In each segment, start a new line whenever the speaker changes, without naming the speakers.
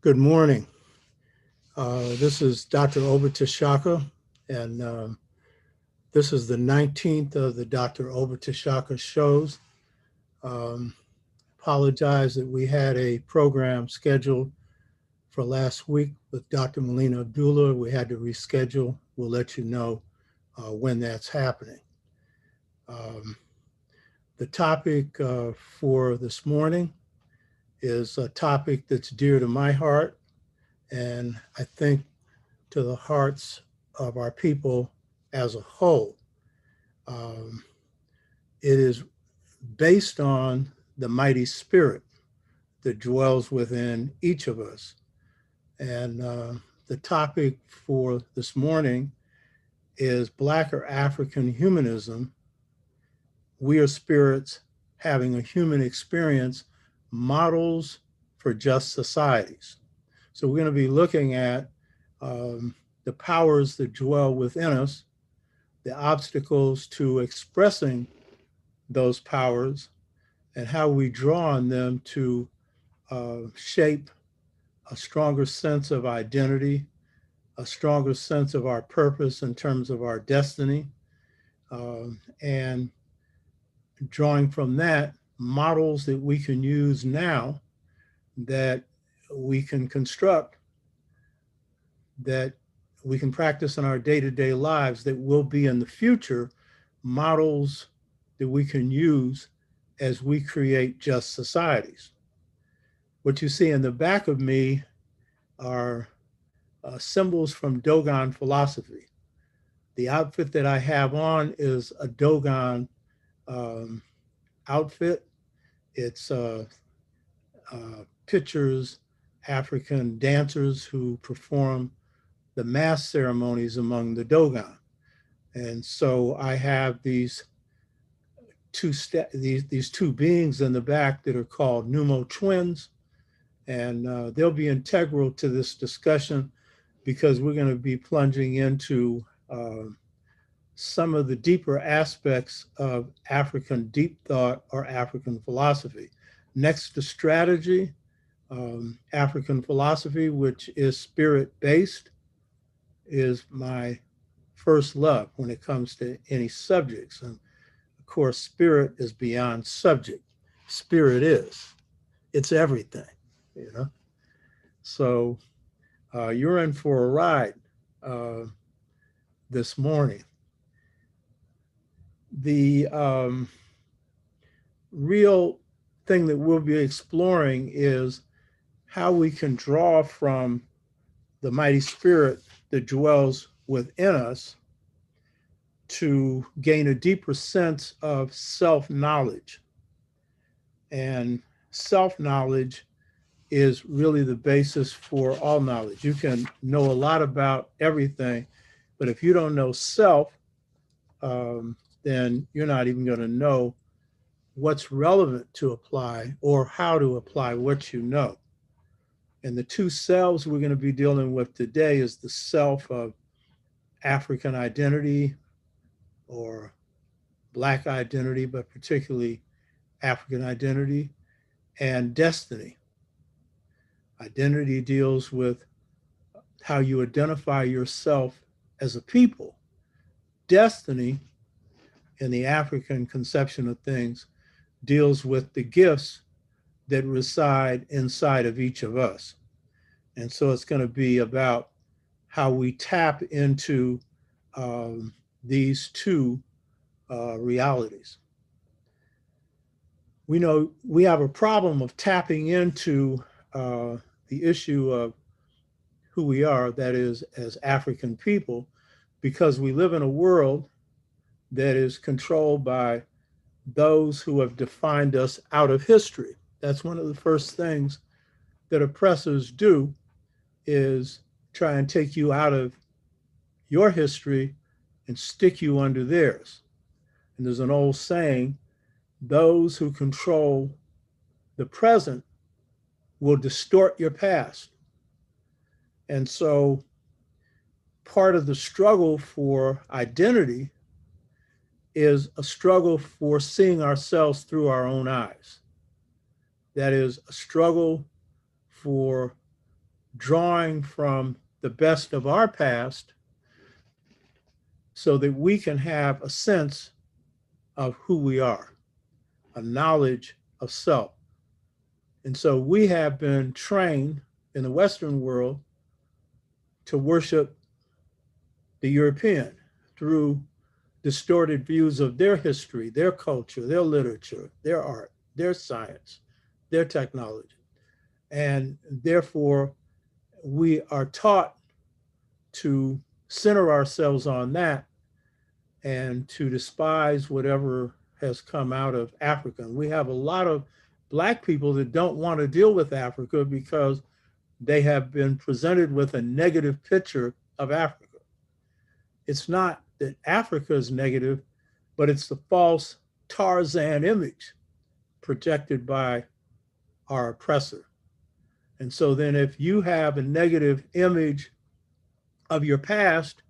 Good morning. This is Dr. Obitashaka, and this is the 19th of the Dr. Obitashaka shows. Um, Apologize that we had a program scheduled for last week with Dr. Melina Abdullah. We had to reschedule. We'll let you know when that's happening. Um, the topic for this morning is a topic that's dear to my heart, and I think to the hearts of our people as a whole. Um, it is based on the mighty spirit that dwells within each of us. And the topic for this morning is Black or African humanism. We are spirits having a human experience, models for just societies. So we're going to be looking at the powers that dwell within us, the obstacles to expressing those powers, and how we draw on them to shape a stronger sense of identity, a stronger sense of our purpose in terms of our destiny, and drawing from that models that we can use now that we can construct, that we can practice in our day-to-day lives, that will be in the future models that we can use as we create just societies. What you see in the back of me are symbols from Dogon philosophy. The outfit that I have on is a Dogon um, outfit. It's pictures African dancers who perform the mass ceremonies among the Dogon. And so I have these these two beings in the back that are called pneumo twins, and they'll be integral to this discussion because we're going to be plunging into some of the deeper aspects of African deep thought or African philosophy. Next to strategy, African philosophy, which is spirit based, is my first love when it comes to any subjects. And of course, spirit is beyond subject. Spirit is, it's everything, you know? So you're in for a ride uh, this morning. The real thing that we'll be exploring is how we can draw from the mighty spirit that dwells within us to gain a deeper sense of self knowledge. And self knowledge is really the basis for all knowledge. You can know a lot about everything, but if you don't know self, then you're not even going to know what's relevant to apply or how to apply what you know. And the two selves we're going to be dealing with today is the self of African identity or Black identity, but particularly African identity, and destiny. Identity deals with how you identify yourself as a people. Destiny, in the African conception of things, deals with the gifts that reside inside of each of us. And so it's going to be about how we tap into these two realities. We know we have a problem of tapping into the issue of who we are, that is, as African people, because we live in a world that is controlled by those who have defined us out of history. That's one of the first things that oppressors do, is try and take you out of your history and stick you under theirs. And there's an old saying, those who control the present will distort your past. And so part of the struggle for identity is a struggle for seeing ourselves through our own eyes. That is a struggle for drawing from the best of our past so that we can have a sense of who we are, a knowledge of self. And so we have been trained in the Western world to worship the European through distorted views of their history, their culture, their literature, their art, their science, their technology. And therefore, we are taught to center ourselves on that and to despise whatever has come out of Africa. And we have a lot of Black people that don't want to deal with Africa because they have been presented with a negative picture of Africa. It's not that Africa is negative, but it's the false Tarzan image projected by our oppressor. And so then if you have a negative image of your past,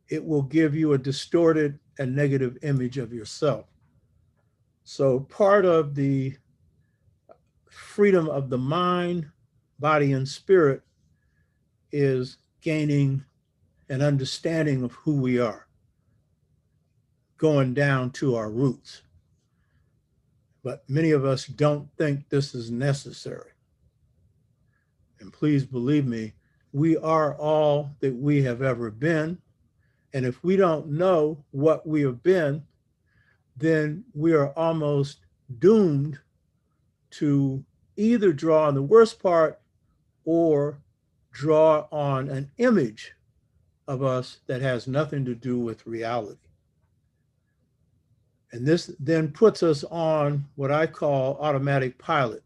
it will give you a distorted and negative image of yourself. So part of the freedom of the mind, body, and spirit is gaining an understanding of who we are, going down to our roots. But many of us don't think this is necessary. And please believe me, we are all that we have ever been. And if we don't know what we have been, then we are almost doomed to either draw on the worst part or draw on an image of us that has nothing to do with reality. And this then puts us on what I call automatic pilot,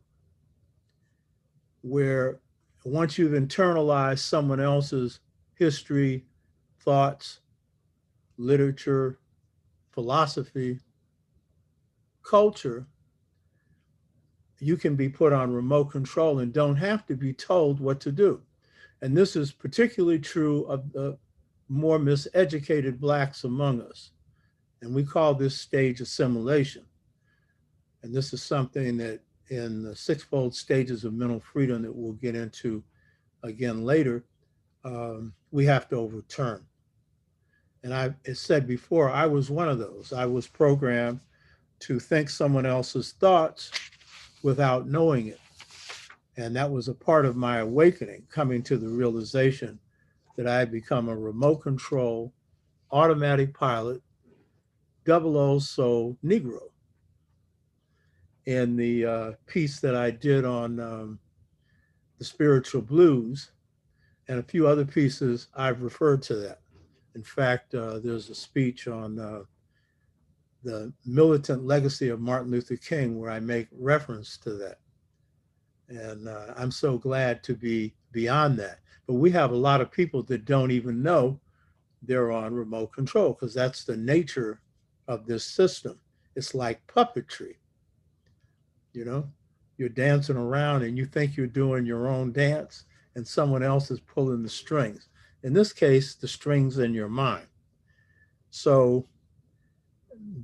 where once you've internalized someone else's history, thoughts, literature, philosophy, culture, you can be put on remote control and don't have to be told what to do. And this is particularly true of the more miseducated Blacks among us. And we call this stage assimilation. And this is something that in the sixfold stages of mental freedom that we'll get into again later, we have to overturn. And I said before, I was one of those. I was programmed to think someone else's thoughts without knowing it. And that was a part of my awakening, coming to the realization that I had become a remote control, automatic pilot, double O soul Negro. In the piece that I did on the spiritual blues and a few other pieces, I've referred to that. In fact, there's a speech on the militant legacy of Martin Luther King where I make reference to that. And I'm so glad to be beyond that. But we have a lot of people that don't even know they're on remote control because that's the nature of this system. It's like puppetry. You know, you're dancing around and you think you're doing your own dance and someone else is pulling the strings. In this case, the strings in your mind. So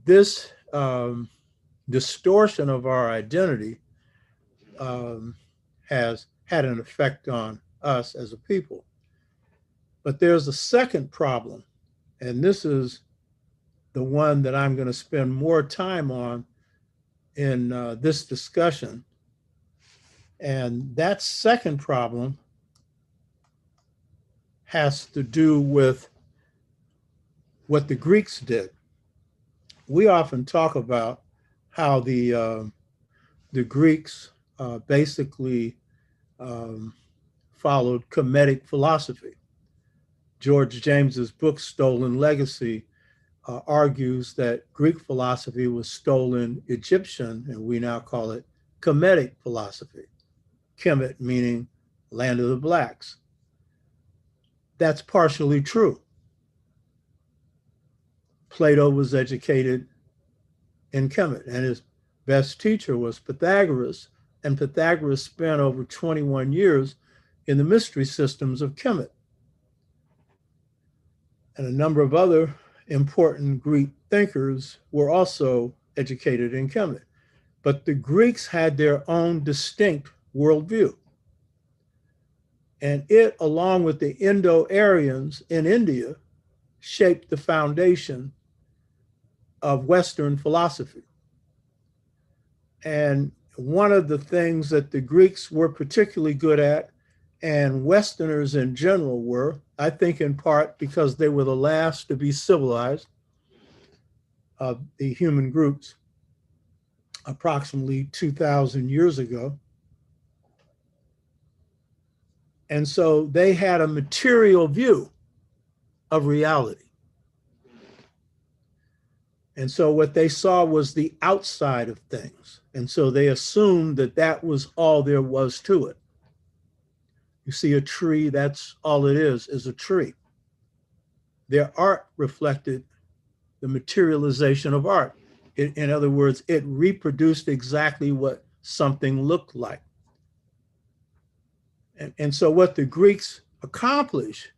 this distortion of our identity has had an effect on us as a people. But there's a second problem, and this is the one that I'm going to spend more time on in this discussion. And that second problem has to do with what the Greeks did. We often talk about how the Greeks basically followed Kemetic philosophy. George James's book, Stolen Legacy, argues that Greek philosophy was stolen Egyptian, and we now call it Kemetic philosophy. Kemet meaning land of the blacks. That's partially true. Plato was educated in Kemet, and his best teacher was Pythagoras, and Pythagoras spent over 21 years in the mystery systems of Kemet. And a number of other important Greek thinkers were also educated in Kemet. But the Greeks had their own distinct worldview. And it, along with the Indo-Aryans in India, shaped the foundation of Western philosophy. And one of the things that the Greeks were particularly good at, and Westerners in general were, I think in part because they were the last to be civilized of the human groups approximately 2,000 years ago. And so they had a material view of reality. And so what they saw was the outside of things. And so they assumed that that was all there was to it. You see a tree, that's all it is a tree. Their art reflected the materialization of art. In other words, it reproduced exactly what something looked like. And so what the Greeks accomplish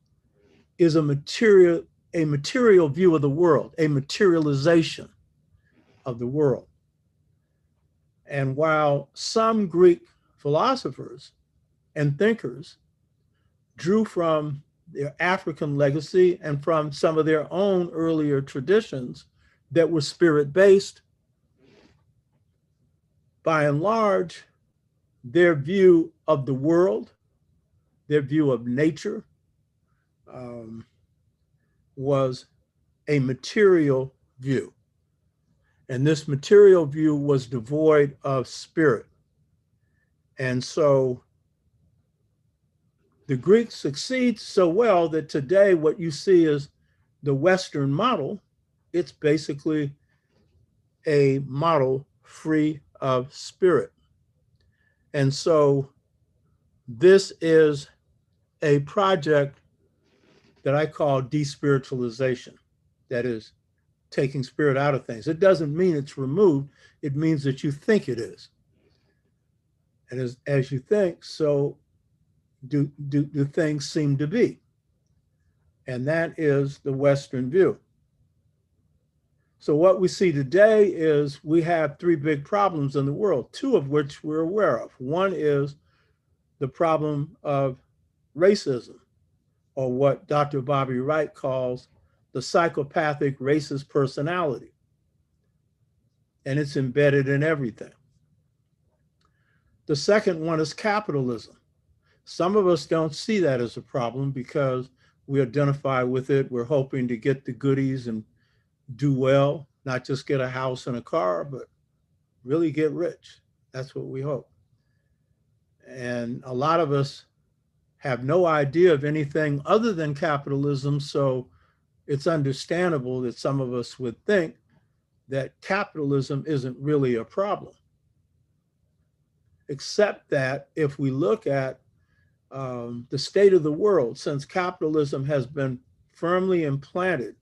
is a material view of the world, a materialization of the world. And while some Greek philosophers and thinkers drew from their African legacy and from some of their own earlier traditions that were spirit-based, by and large, their view of the world, their view of nature, was a material view. And this material view was devoid of spirit. And so the Greeks succeed so well that today what you see is the Western model. It's basically a model free of spirit. And so this is a project that I call de-spiritualization. That is, taking spirit out of things. It doesn't mean it's removed. It means that you think it is. And as you think, so do things seem to be. And that is the Western view. So what we see today is we have three big problems in the world, two of which we're aware of. One is the problem of racism, or what Dr. Bobby Wright calls the psychopathic racist personality. And it's embedded in everything. The second one is capitalism. Some of us don't see that as a problem because we identify with it. We're hoping to get the goodies and do well, not just get a house and a car, but really get rich. That's what we hope. And a lot of us have no idea of anything other than capitalism, so it's understandable that some of us would think that capitalism isn't really a problem. Except that if we look at the state of the world, since capitalism has been firmly implanted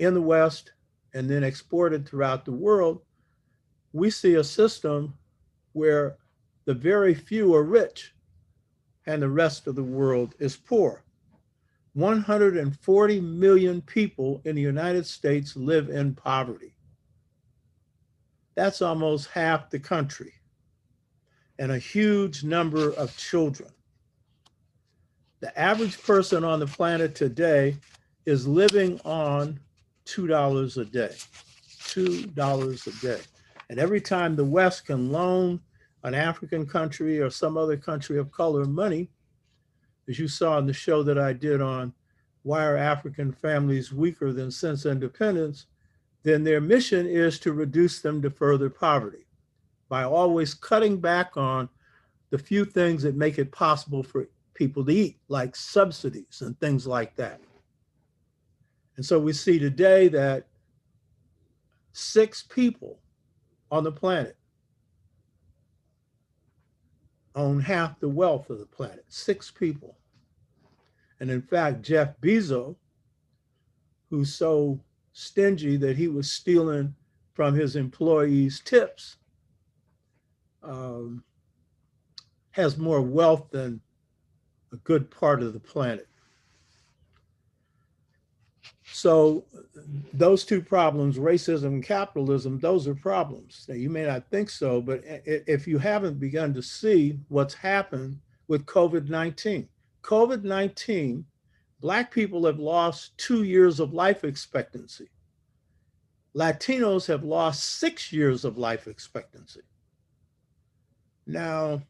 in the West and then exported throughout the world, we see a system where the very few are rich and the rest of the world is poor. 140 million people in the United States live in poverty. That's almost half the country, and a huge number of children. The average person on the planet today is living on $2 a day, $2 a day. And every time the West can loan an African country or some other country of color money, as you saw in the show that I did on why are African families weaker than since independence, then their mission is to reduce them to further poverty by always cutting back on the few things that make it possible for people to eat, like subsidies and things like that. And so we see today that 6 people on the planet own half the wealth of the planet, 6 people. And in fact, Jeff Bezos, who's so stingy that he was stealing from his employees' tips, has more wealth than a good part of the planet. So those two problems, racism and capitalism, those are problems. Now, you may not think so, but if you haven't begun to see what's happened with COVID-19. COVID-19, Black people have lost 2 years of life expectancy. Latinos have lost 6 years of life expectancy. Now,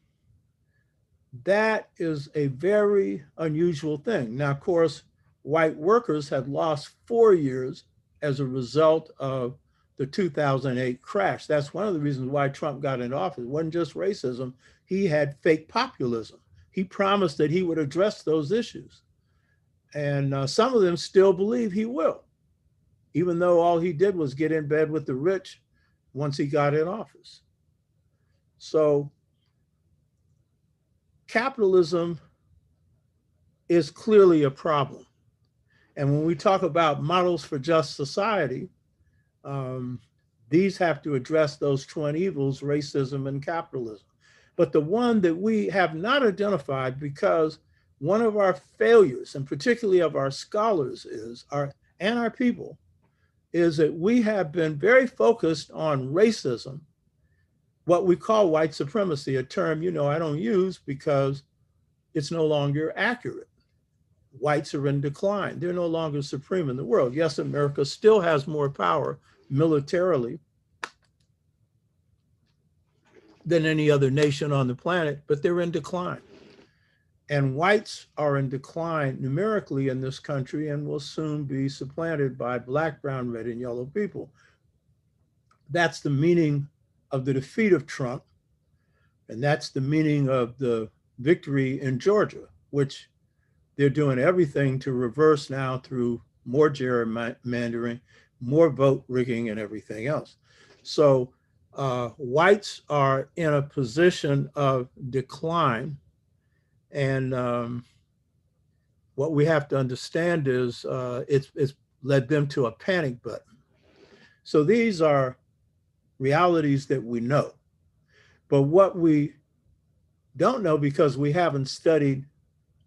that is a very unusual thing. Now, of course, white workers have lost 4 years as a result of the 2008 crash. That's one of the reasons why Trump got into office. It wasn't just racism, he had fake populism. He promised that he would address those issues. And some of them still believe he will, even though all he did was get in bed with the rich once he got in office. So capitalism is clearly a problem. And when we talk about models for just society, these have to address those twin evils, racism and capitalism. But the one that we have not identified, because one of our failures, and particularly of our scholars and our people, is that we have been very focused on racism, what we call white supremacy, a term, I don't use because it's no longer accurate. Whites are in decline. They're no longer supreme in the world. Yes, America still has more power militarily than any other nation on the planet, but they're in decline. And whites are in decline numerically in this country and will soon be supplanted by Black, brown, red, and yellow people. That's the meaning of the defeat of Trump. And that's the meaning of the victory in Georgia, which they're doing everything to reverse now through more gerrymandering, more vote rigging, and everything else. So whites are in a position of decline. And what we have to understand is it's led them to a panic button. So these are realities that we know. But what we don't know, because we haven't studied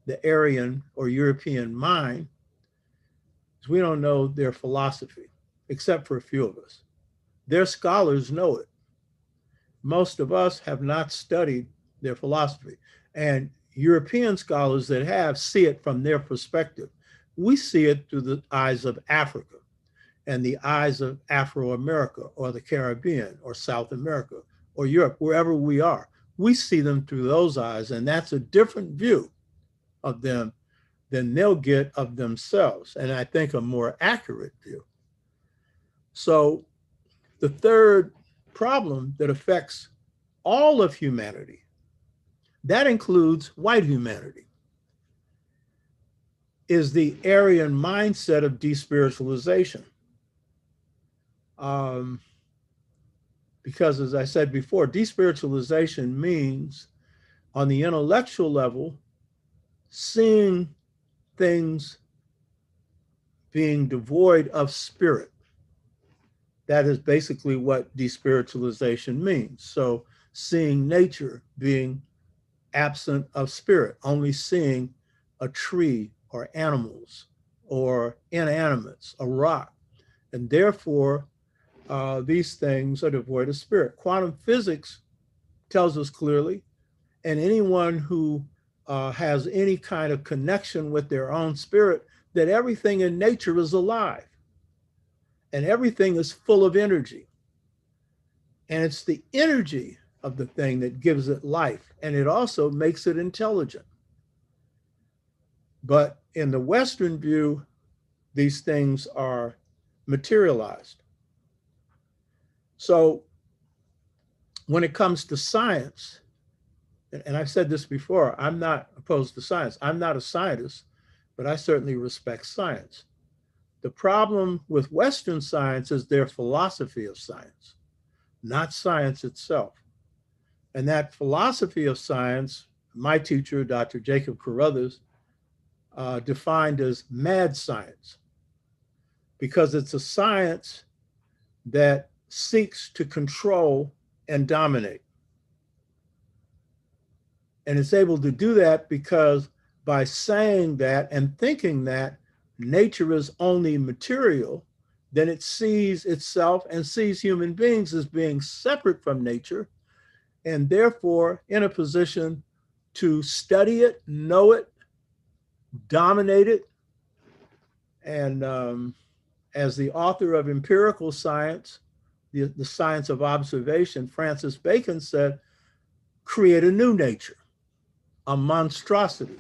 the Aryan or European mind, is we don't know their philosophy, except for a few of us. Their scholars know it. Most of us have not studied their philosophy. And European scholars that have see it from their perspective. We see it through the eyes of Africa and the eyes of Afro-America or the Caribbean or South America or Europe, wherever we are. We see them through those eyes, and that's a different view of them than they'll get of themselves, and I think a more accurate view. So the third problem that affects all of humanity, that includes white humanity, is the Aryan mindset of de-spiritualization. Because as I said before, de-spiritualization means on the intellectual level, seeing things being devoid of spirit. That is basically what de-spiritualization means. So seeing nature being absent of spirit, only seeing a tree or animals or inanimates, a rock. And therefore, these things are devoid of spirit. Quantum physics tells us clearly, and anyone who has any kind of connection with their own spirit, that everything in nature is alive and everything is full of energy. And it's the energy of the thing that gives it life, and it also makes it intelligent. But in the Western view, these things are materialized. So when it comes to science, and I've said this before, I'm not opposed to science. I'm not a scientist, but I certainly respect science. The problem with Western science is their philosophy of science, not science itself. And that philosophy of science, my teacher, Dr. Jacob Carruthers, defined as mad science, because it's a science that seeks to control and dominate. And it's able to do that because by saying that and thinking that nature is only material, then it sees itself and sees human beings as being separate from nature, and therefore in a position to study it, know it, dominate it. And as the author of Empirical Science, the science of observation, Francis Bacon said, create a new nature, a monstrosity.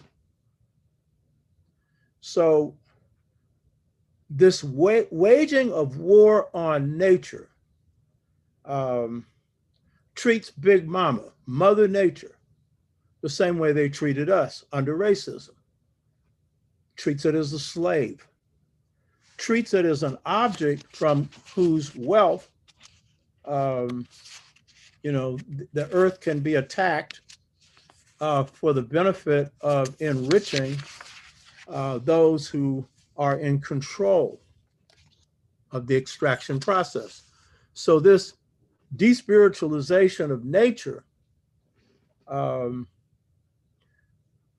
So this waging of war on nature treats Big Mama, Mother Nature, the same way they treated us under racism. Treats it as a slave, treats it as an object from whose wealth, the earth can be attacked for the benefit of enriching those who are in control of the extraction process. So this de-spiritualization of nature,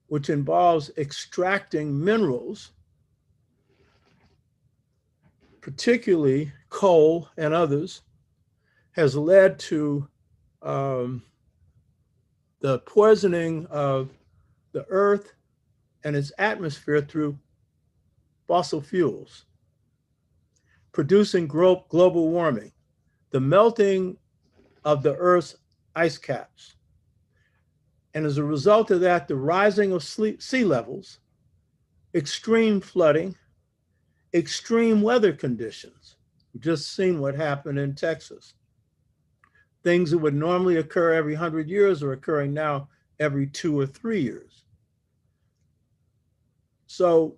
which involves extracting minerals, particularly coal and others, has led to the poisoning of the earth and its atmosphere through fossil fuels, producing global warming, the melting of the earth's ice caps. And as a result of that, the rising of sea levels, extreme flooding, extreme weather conditions. We've just seen what happened in Texas. Things that would normally occur every 100 years are occurring now every 2 or 3 years. So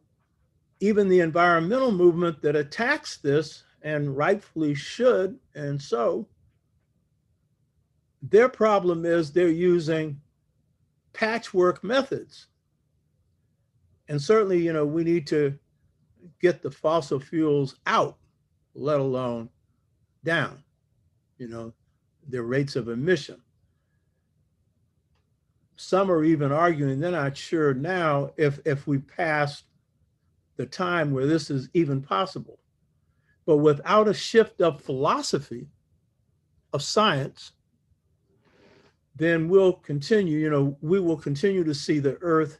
even the environmental movement that attacks this, and rightfully should, and so, their problem is they're using patchwork methods. And certainly, we need to get the fossil fuels out, let alone down, their rates of emission. Some are even arguing they're not sure now if we pass the time where this is even possible. But without a shift of philosophy, of science, then we'll continue, we will continue to see the earth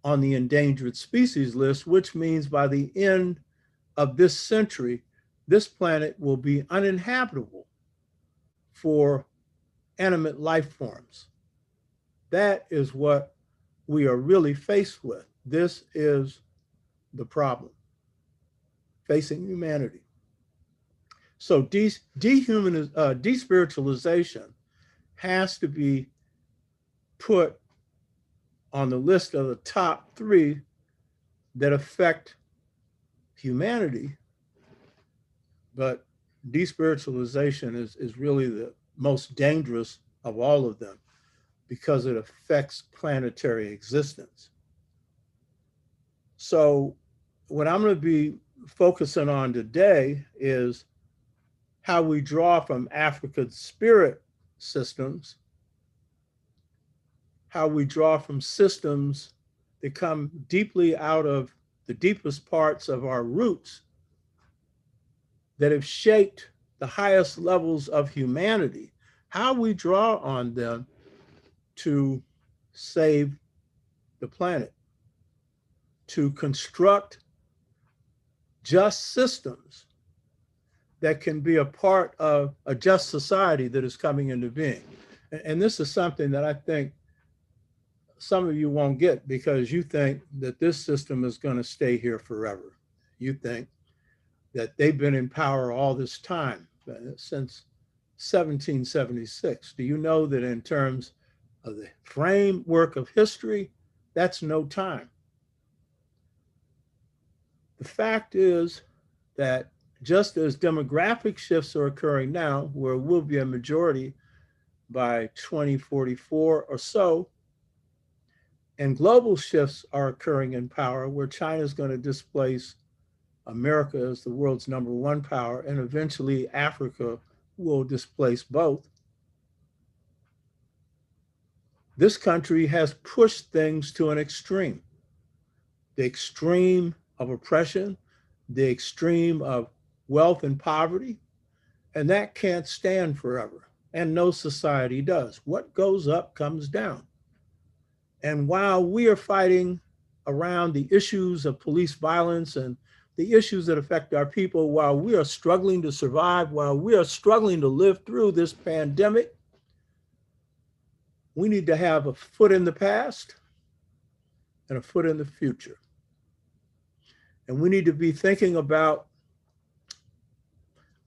on the endangered species list, which means by the end of this century, this planet will be uninhabitable for animate life forms. That is what we are really faced with. This is the problem facing humanity. So de-spiritualization has to be put on the list of the top 3 that affect humanity. But de-spiritualization is really the most dangerous of all of them because it affects planetary existence. So what I'm going to be focusing on today is how we draw from Africa's spirit systems, how we draw from systems that come deeply out of the deepest parts of our roots that have shaped the highest levels of humanity, how we draw on them to save the planet, to construct just systems that can be a part of a just society that is coming into being. And this is something that I think some of you won't get because you think that this system is going to stay here forever. You think that they've been in power all this time, since 1776. Do you know that in terms of the framework of history, that's no time? The fact is that just as demographic shifts are occurring now, where we'll be a majority by 2044 or so, and global shifts are occurring in power, where China is going to displace America as the world's #1 power, and eventually Africa will displace both. This country has pushed things to an extreme. The extreme of oppression, the extreme of wealth and poverty, and that can't stand forever. And no society does. What goes up comes down. And while we are fighting around the issues of police violence and the issues that affect our people, while we are struggling to survive, while we are struggling to live through this pandemic, we need to have a foot in the past and a foot in the future. And we need to be thinking about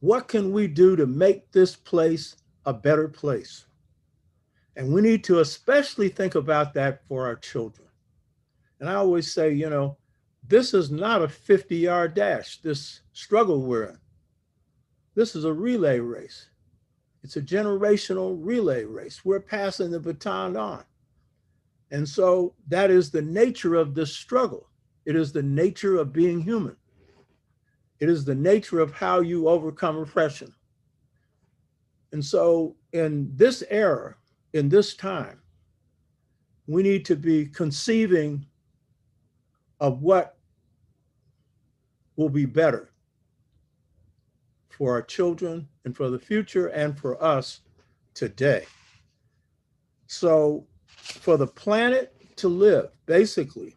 what can we do to make this place a better place? And we need to especially think about that for our children. And I always say, you know, this is not a 50-yard dash, this struggle we're in. This is a relay race. It's a generational relay race. We're passing the baton on. And so that is the nature of this struggle. It is the nature of being human. It is the nature of how you overcome oppression. And so in this era, in this time, we need to be conceiving of what will be better for our children and for the future and for us today. So for the planet to live, basically,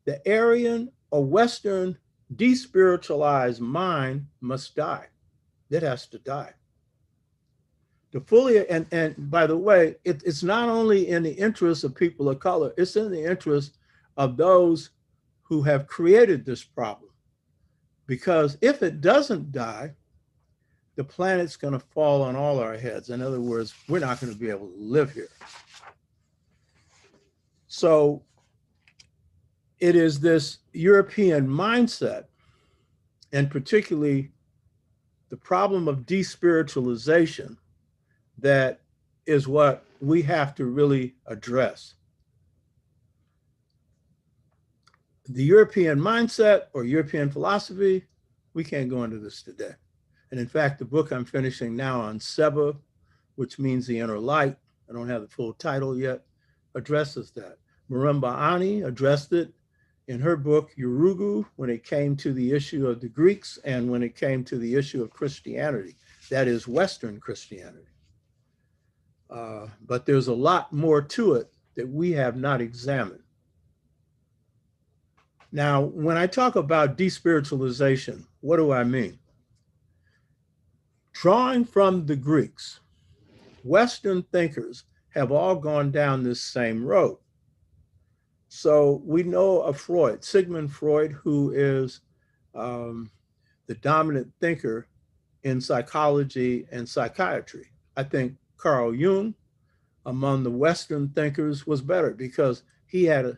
the Aryan or Western de-spiritualized mind must die. It has to die. To fully, and by the way, it's not only in the interest of people of color, it's in the interest of those who have created this problem. Because if it doesn't die, the planet's going to fall on all our heads. In other words, we're not going to be able to live here. So it is this European mindset, and particularly the problem of de-spiritualization, that is what we have to really address. The European mindset or European philosophy, we can't go into this today. And in fact, the book I'm finishing now on Seba, which means the inner light, I don't have the full title yet, addresses that. Marumba Ani addressed it in her book, Urugu, when it came to the issue of the Greeks and when it came to the issue of Christianity, that is Western Christianity. But there's a lot more to it that we have not examined. Now, when I talk about de-spiritualization, what do I mean? Drawing from the Greeks, Western thinkers have all gone down this same road. So we know of Freud, Sigmund Freud, who is the dominant thinker in psychology and psychiatry. I think Carl Jung, among the Western thinkers, was better because he had an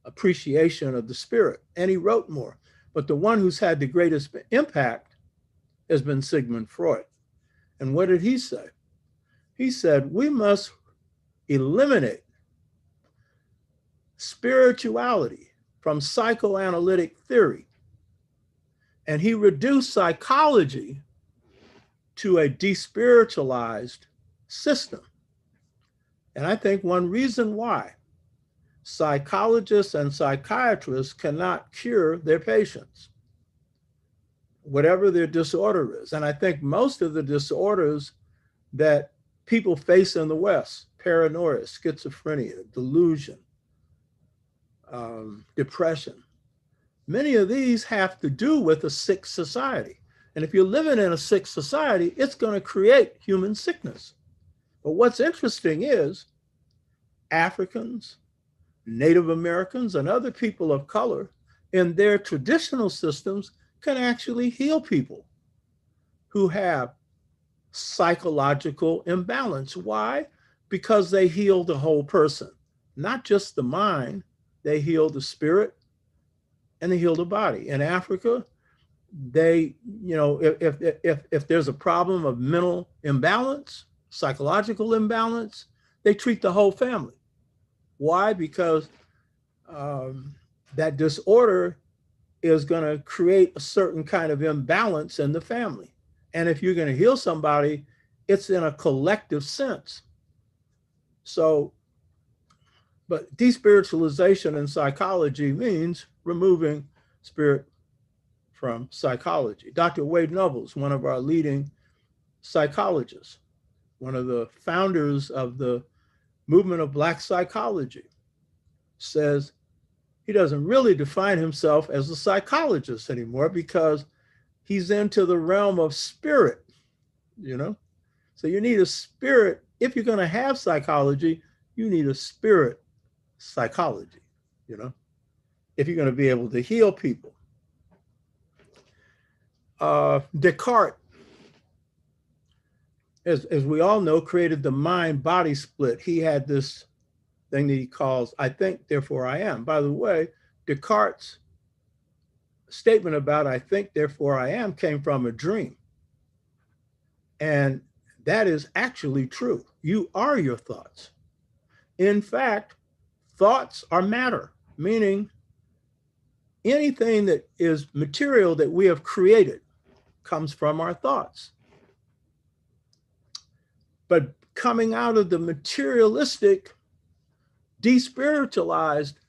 appreciation of the spirit and he wrote more. But the one who's had the greatest impact has been Sigmund Freud. And what did he say? He said, we must eliminate spirituality from psychoanalytic theory. And he reduced psychology to a despiritualized system. And I think one reason why psychologists and psychiatrists cannot cure their patients, whatever their disorder is. And I think most of the disorders that people face in the West, paranoia, schizophrenia, delusion, depression, many of these have to do with a sick society. And if you're living in a sick society, it's going to create human sickness. But what's interesting is Africans, Native Americans, and other people of color in their traditional systems can actually heal people who have psychological imbalance. Why? Because they heal the whole person, not just the mind. They heal the spirit and they heal the body. In Africa, they, you know, if there's a problem of mental imbalance, psychological imbalance, they treat the whole family. Why? Because that disorder is going to create a certain kind of imbalance in the family. And if you're going to heal somebody, it's in a collective sense. So, but despiritualization in psychology means removing spirit from psychology. Dr. Wade Nobles, one of our leading psychologists, one of the founders of the movement of Black psychology, says he doesn't really define himself as a psychologist anymore because he's into the realm of spirit, you know? So you need a spirit. If you're going to have psychology, you need a spirit psychology, you know, if you're going to be able to heal people. Descartes, as we all know, created the mind-body split. He had this thing that he calls, I think, therefore I am. By the way, Descartes' statement about I think, therefore I am came from a dream. And that is actually true. You are your thoughts. In fact, thoughts are matter, meaning anything that is material that we have created comes from our thoughts. But coming out of the materialistic, de-spiritualized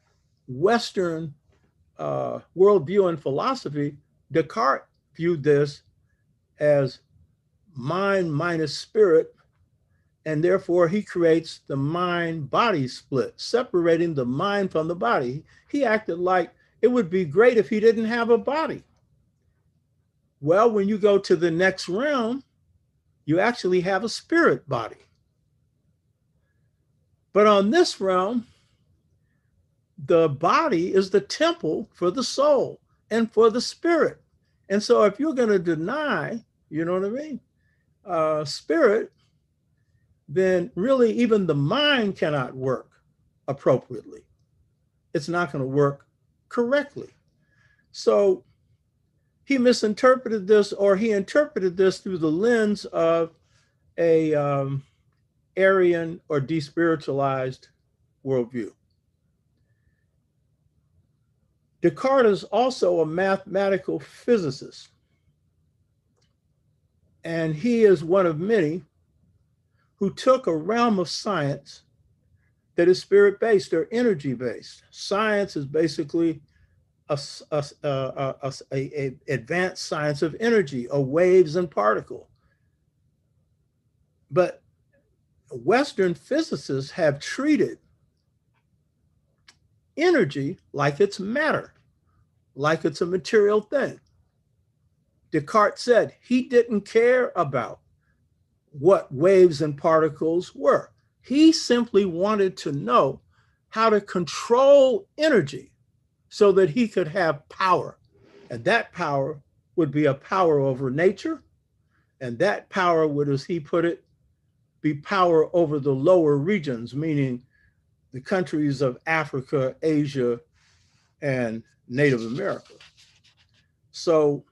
Western worldview and philosophy, Descartes viewed this as mind minus spirit, and therefore he creates the mind-body split, separating the mind from the body. He acted like it would be great if he didn't have a body. Well, when you go to the next realm, you actually have a spirit body. But on this realm, the body is the temple for the soul and for the spirit. And so if you're going to deny, you know what I mean, spirit, then really even the mind cannot work appropriately. It's not going to work correctly. So he misinterpreted this, or he interpreted this through the lens of a Aryan or de-spiritualized worldview. Descartes is also a mathematical physicist, and he is one of many who took a realm of science that is spirit-based or energy-based. Science is basically a advanced science of energy, of waves and particle. But Western physicists have treated energy like it's matter, like it's a material thing. Descartes said he didn't care about what waves and particles were. He simply wanted to know how to control energy so that he could have power. And that power would be a power over nature. And that power would, as he put it, be power over the lower regions, meaning the countries of Africa, Asia, and Native America. So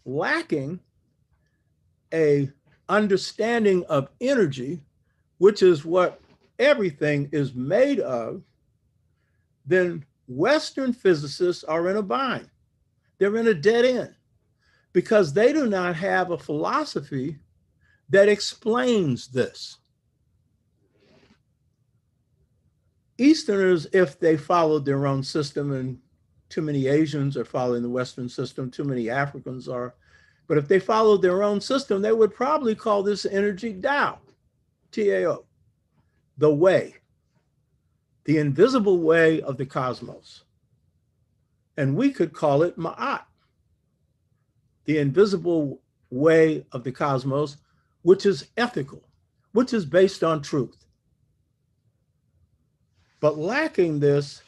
lacking a understanding of energy, which is what everything is made of, then Western physicists are in a bind. They're in a dead end because they do not have a philosophy that explains this. Easterners, if they followed their own system, and too many Asians are following the Western system, too many Africans are, but if they followed their own system, they would probably call this energy Tao, T-A-O, the way, the invisible way of the cosmos. And we could call it Ma'at, the invisible way of the cosmos, which is ethical, which is based on truth. But lacking this,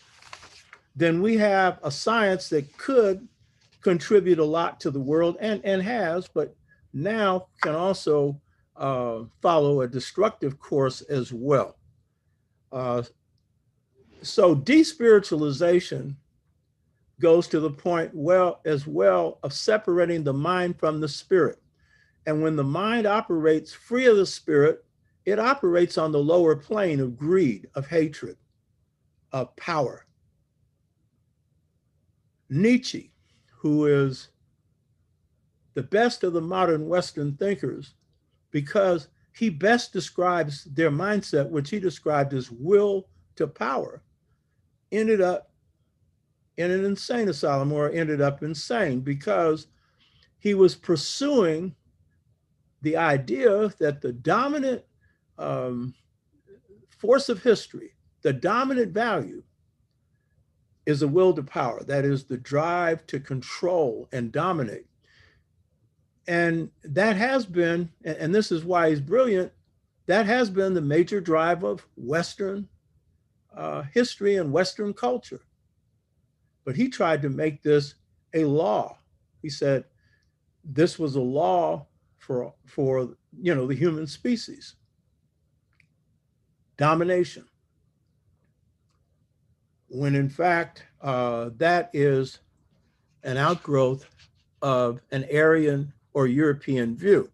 then we have a science that could contribute a lot to the world and has, but now can also follow a destructive course as well. So de-spiritualization goes to the point, well, as well, of separating the mind from the spirit. And when the mind operates free of the spirit, it operates on the lower plane of greed, of hatred, of power. Nietzsche, who is the best of the modern Western thinkers, because he best describes their mindset, which he described as will to power, ended up in an insane asylum, or ended up insane because he was pursuing the idea that the dominant force of history The dominant value is the will to power. That is the drive to control and dominate. And that has been, and this is why he's brilliant, that has been the major drive of Western history and Western culture. But he tried to make this a law. He said this was a law for the human species. Domination. When in fact, that is an outgrowth of an Aryan or European view.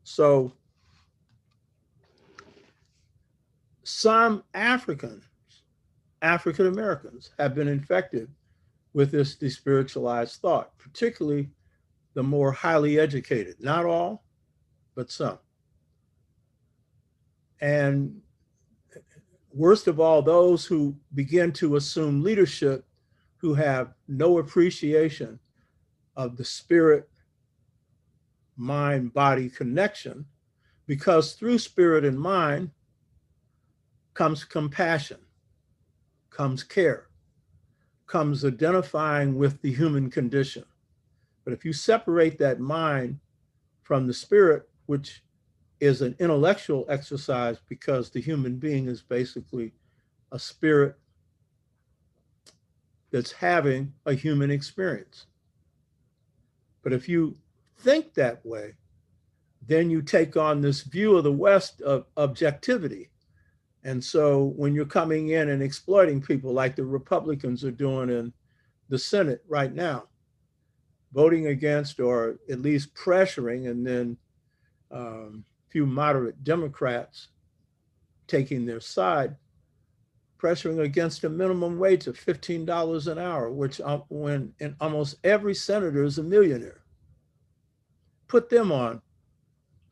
So some African Americans have been infected with this despiritualized thought, particularly the more highly educated. Not all, but some. And worst of all, those who begin to assume leadership who have no appreciation of the spirit, mind, body connection, because through spirit and mind comes compassion, comes care, comes identifying with the human condition. But if you separate that mind from the spirit, which is an intellectual exercise because the human being is basically a spirit that's having a human experience. But if you think that way, then you take on this view of the West of objectivity. And so when you're coming in and exploiting people like the Republicans are doing in the Senate right now, voting against or at least pressuring, and then a few moderate Democrats taking their side, pressuring against a minimum wage of $15 an hour, which when in almost every senator is a millionaire. Put them on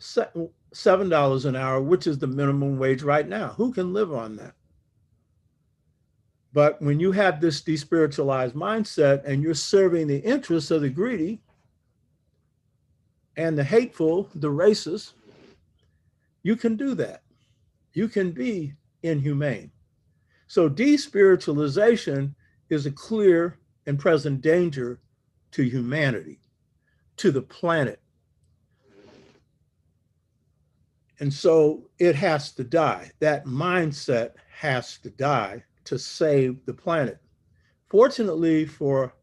$7 an hour, which is the minimum wage right now. Who can live on that? But when you have this despiritualized mindset and you're serving the interests of the greedy and the hateful, the racist, you can do that. You can be inhumane. So de-spiritualization is a clear and present danger to humanity, to the planet. And so it has to die. That mindset has to die to save the planet. Fortunately for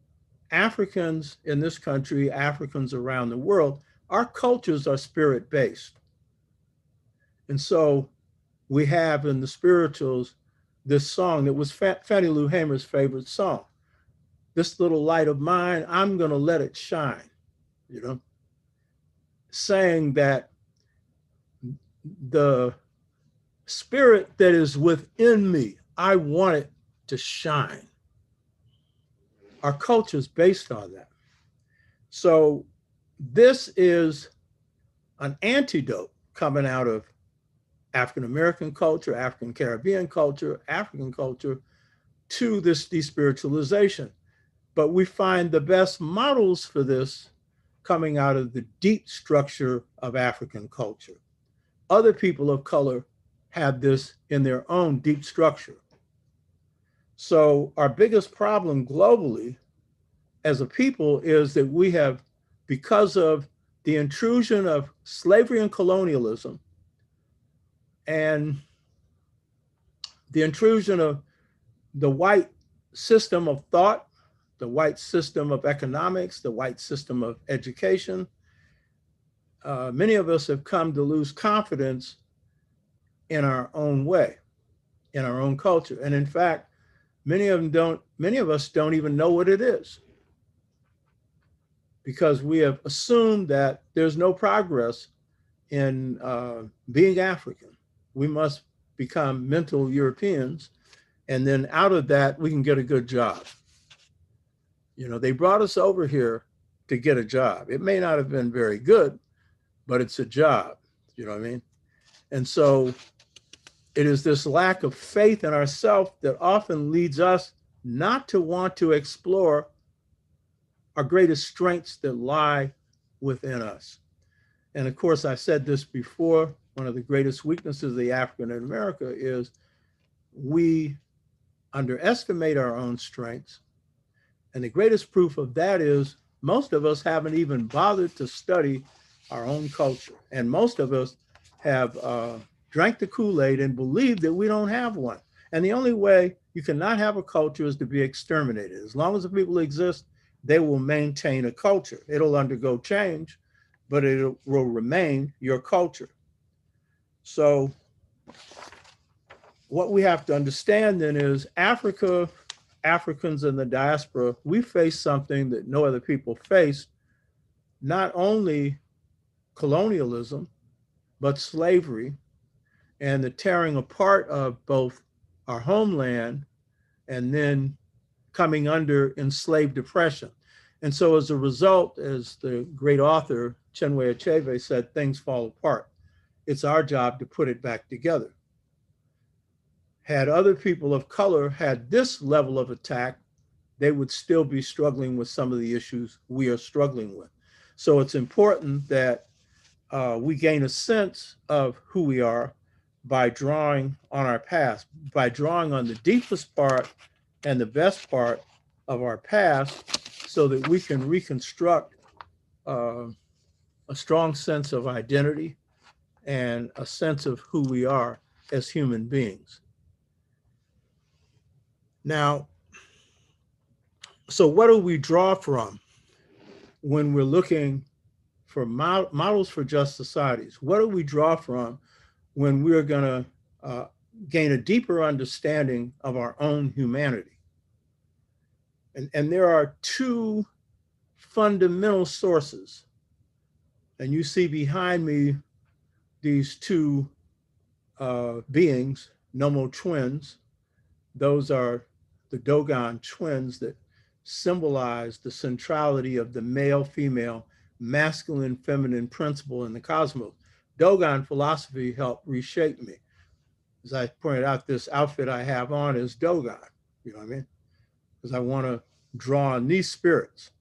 Africans in this country, Africans around the world, our cultures are spirit-based. And so we have in the spirituals this song that was Fannie Lou Hamer's favorite song. This little light of mine, I'm going to let it shine, saying that the spirit that is within me, I want it to shine. Our culture is based on that. So this is an antidote coming out of African American culture, African Caribbean culture, African culture to this despiritualization. But we find the best models for this coming out of the deep structure of African culture. Other people of color have this in their own deep structure. So our biggest problem globally as a people is that we have, because of the intrusion of slavery and colonialism and the intrusion of the white system of thought, the white system of economics, the white system of education, many of us have come to lose confidence in our own way, in our own culture. And in fact, many of us don't even know what it is, because we have assumed that there's no progress in being African. We must become mental Europeans, and then out of that, we can get a good job. They brought us over here to get a job. It may not have been very good, but it's a job, you know what I mean? And so it is this lack of faith in ourselves that often leads us not to want to explore our greatest strengths that lie within us. And of course, I said this before, one of the greatest weaknesses of the African in America is we underestimate our own strengths. And the greatest proof of that is most of us haven't even bothered to study our own culture. And most of us have drank the Kool-Aid and believe that we don't have one. And the only way you cannot have a culture is to be exterminated. As long as the people exist, they will maintain a culture. It'll undergo change, but it will remain your culture. So what we have to understand then is Africans in the diaspora, we face something that no other people face, not only colonialism, but slavery and the tearing apart of both our homeland and then coming under enslaved oppression. And so as a result, as the great author Chinwe Achebe said, things fall apart. It's our job to put it back together. Had other people of color had this level of attack, they would still be struggling with some of the issues we are struggling with. So it's important that we gain a sense of who we are by drawing on our past, by drawing on the deepest part and the best part of our past so that we can reconstruct a strong sense of identity and a sense of who we are as human beings. Now, so what do we draw from when we're looking for models for just societies? What do we draw from when we're going to gain a deeper understanding of our own humanity? And there are two fundamental sources. And you see behind me these two beings, Nomo twins. Those are the Dogon twins that symbolize the centrality of the male-female, masculine-feminine principle in the cosmos. Dogon philosophy helped reshape me. As I pointed out, this outfit I have on is Dogon, you know what I mean? Because I want to draw on these spirits,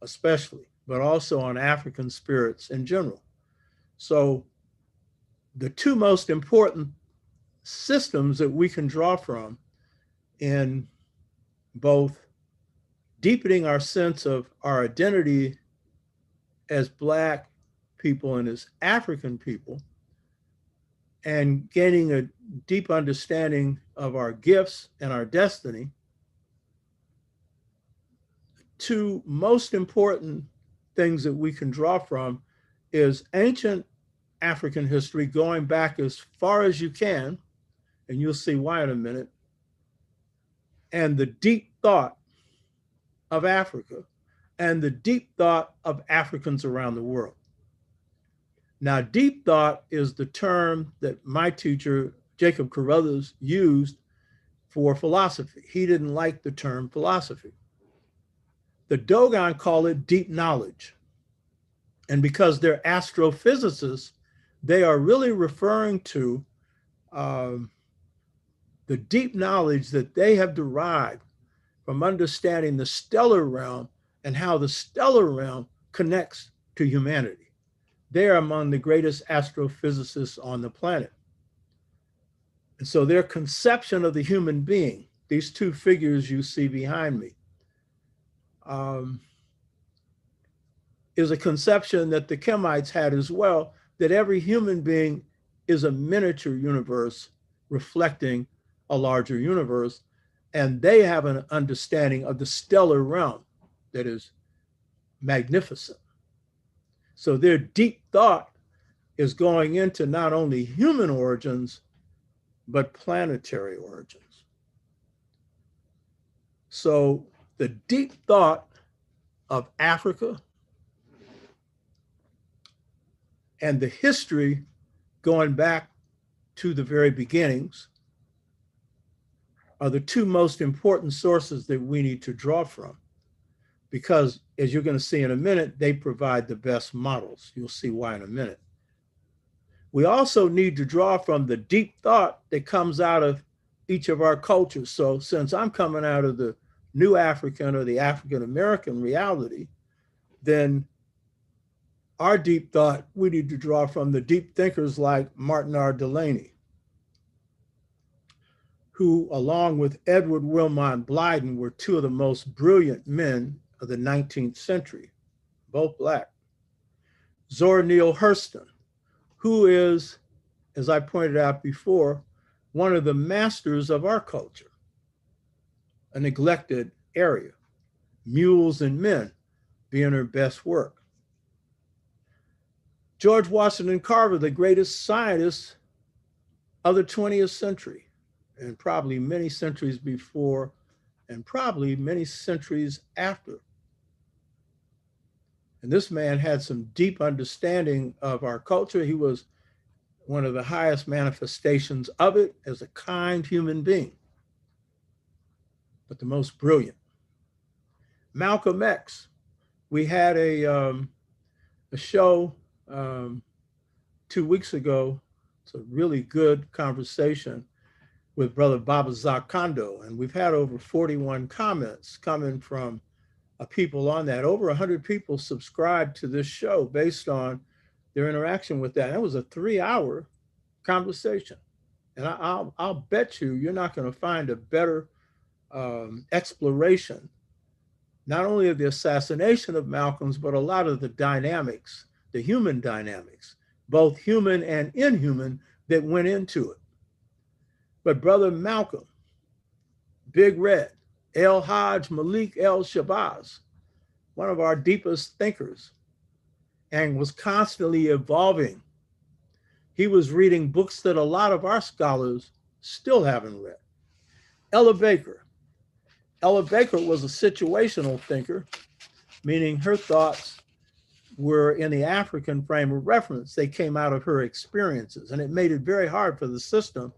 especially, but also on African spirits in general. So the two most important systems that we can draw from in both deepening our sense of our identity as Black people and as African people, and gaining a deep understanding of our gifts and our destiny, two most important things that we can draw from is ancient African history going back as far as you can, and you'll see why in a minute, and the deep thought of Africa and the deep thought of Africans around the world. Now, deep thought is the term that my teacher, Jacob Carruthers, used for philosophy. He didn't like the term philosophy. The Dogon call it deep knowledge. And because they're astrophysicists, they are really referring to the deep knowledge that they have derived from understanding the stellar realm and how the stellar realm connects to humanity. They are among the greatest astrophysicists on the planet. And so their conception of the human being, these two figures you see behind me, is a conception that the Kemites had as well, that every human being is a miniature universe reflecting a larger universe. And they have an understanding of the stellar realm that is magnificent. So their deep thought is going into not only human origins, but planetary origins. So the deep thought of Africa and the history going back to the very beginnings are the two most important sources that we need to draw from, because as you're going to see in a minute, they provide the best models. You'll see why in a minute. We also need to draw from the deep thought that comes out of each of our cultures. So since I'm coming out of the New African or the African American reality, then our deep thought, we need to draw from the deep thinkers like Martin R. Delaney. who, along with Edward Wilmot Blyden, were two of the most brilliant men of the 19th century, both Black. Zora Neale Hurston, who is, as I pointed out before, one of the masters of our culture, a neglected area, Mules and Men being her best work. George Washington Carver, the greatest scientist of the 20th century, and probably many centuries before, and probably many centuries after. And this man had some deep understanding of our culture. He was one of the highest manifestations of it as a kind human being, but the most brilliant. Malcolm X, we had a show 2 weeks ago. It's a really good conversation with Brother Babazak Kondo, and we've had over 41 comments coming from people on that. Over 100 people subscribed to this show based on their interaction with that. That was a 3-hour conversation, and I'll bet you're not going to find a better exploration, not only of the assassination of Malcolm's, but a lot of the dynamics, the human dynamics, both human and inhuman, that went into it. But Brother Malcolm, Big Red, El Hajj Malik El Shabazz, one of our deepest thinkers, and was constantly evolving. He was reading books that a lot of our scholars still haven't read. Ella Baker. Ella Baker was a situational thinker, meaning her thoughts were in the African frame of reference. They came out of her experiences, and it made it very hard for the system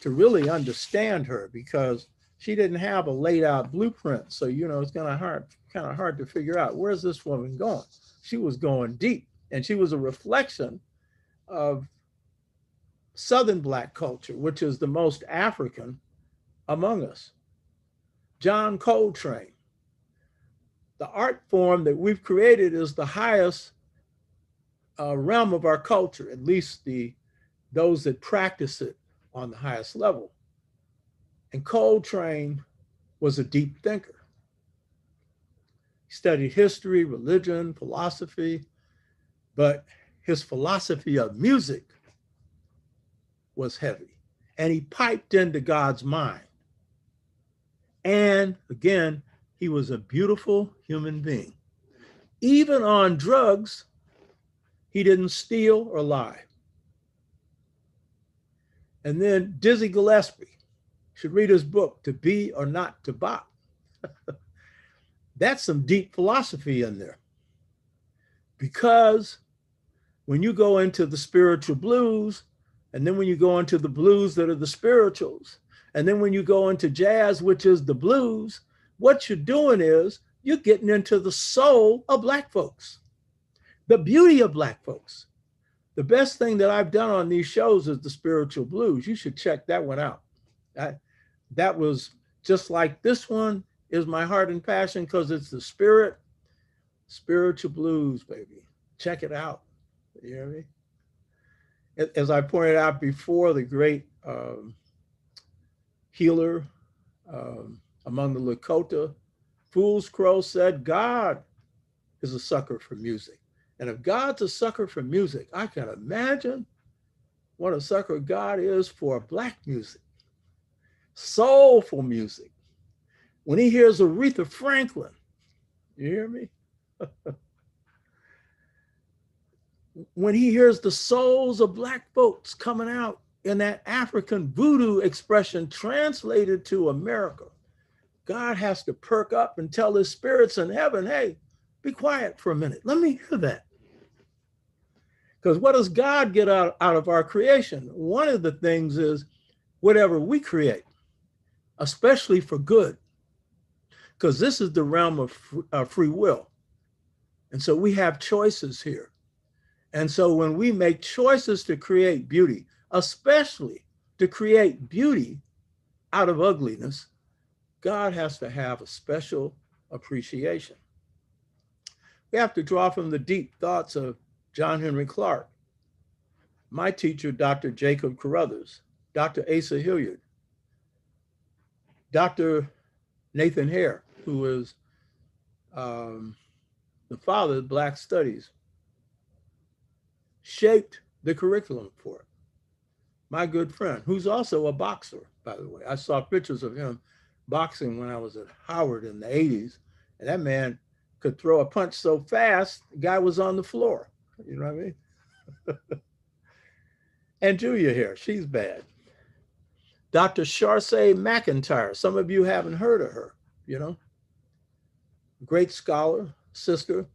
to really understand her because she didn't have a laid out blueprint. So, it's kind of hard to figure out, where's this woman going? She was going deep, and she was a reflection of Southern Black culture, which is the most African among us. John Coltrane. The art form that we've created is the highest realm of our culture, at least those that practice it on the highest level. And Coltrane was a deep thinker. He studied history, religion, philosophy, but his philosophy of music was heavy. And he piped into God's mind. And again, he was a beautiful human being. Even on drugs, he didn't steal or lie. And then Dizzy Gillespie, should read his book, To Be or Not to Bop. That's some deep philosophy in there. Because when you go into the spiritual blues, and then when you go into the blues that are the spirituals, and then when you go into jazz, which is the blues, what you're doing is you're getting into the soul of Black folks, the beauty of Black folks. The best thing that I've done on these shows is the spiritual blues. You should check that one out. That was just like this one is my heart and passion because it's the spiritual blues, baby. Check it out. You hear me? As I pointed out before, the great healer among the Lakota, Fool's Crow said, God is a sucker for music. And if God's a sucker for music, I can imagine what a sucker God is for Black music, soulful music. When he hears Aretha Franklin, you hear me? When he hears the souls of Black folks coming out in that African voodoo expression translated to America, God has to perk up and tell his spirits in heaven, hey, be quiet for a minute. Let me hear that. Because what does God get out of our creation? One of the things is whatever we create, especially for good, because this is the realm of free will. And so we have choices here. And so when we make choices to create beauty, especially to create beauty out of ugliness, God has to have a special appreciation. We have to draw from the deep thoughts of John Henry Clark, my teacher, Dr. Jacob Carruthers, Dr. Asa Hilliard, Dr. Nathan Hare, who is the father of Black Studies, shaped the curriculum for it. My good friend, who's also a boxer, by the way. I saw pictures of him boxing when I was at Howard in the 80s, and that man could throw a punch so fast, the guy was on the floor. You know what I mean? And Julia here, she's bad. Dr. Sharcey McIntyre, some of you haven't heard of her, you know. Great scholar, sister.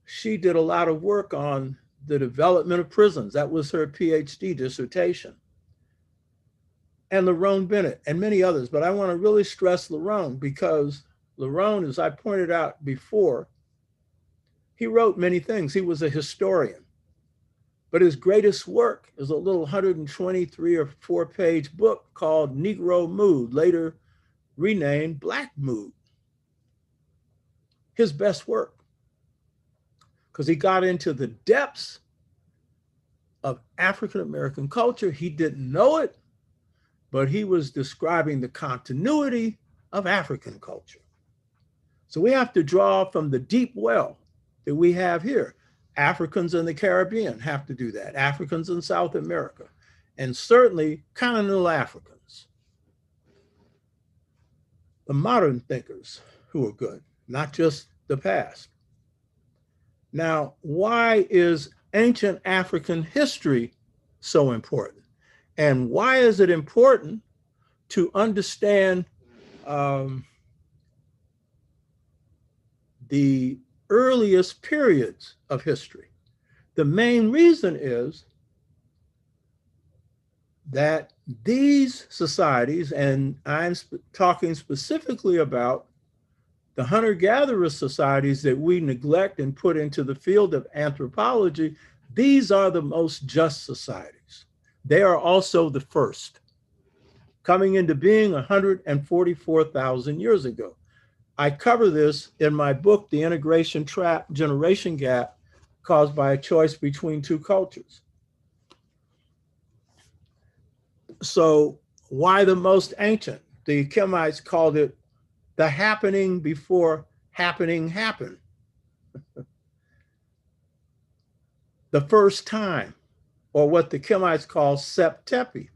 She did a lot of work on the development of prisons. That was her PhD dissertation. And Lerone Bennett and many others, but I want to really stress Lerone because Lerone, as I pointed out before, he wrote many things. He was a historian, but his greatest work is a little 123 or 4-page book called Negro Mood, later renamed Black Mood. His best work, because he got into the depths of African-American culture. He didn't know it, but he was describing the continuity of African culture. So we have to draw from the deep well that we have here. Africans in the Caribbean have to do that. Africans in South America, and certainly continental Africans. The modern thinkers who are good, not just the past. Now, why is ancient African history so important? And why is it important to understand the earliest periods of history? The main reason is that these societies, and I'm talking specifically about the hunter-gatherer societies that we neglect and put into the field of anthropology, these are the most just societies. They are also the first, coming into being 144,000 years ago. I cover this in my book, The Integration Trap, Generation Gap, caused by a choice between two cultures. So why the most ancient? The Kemites called it the happening before happening happened. The first time, or what the Kemites call septepi,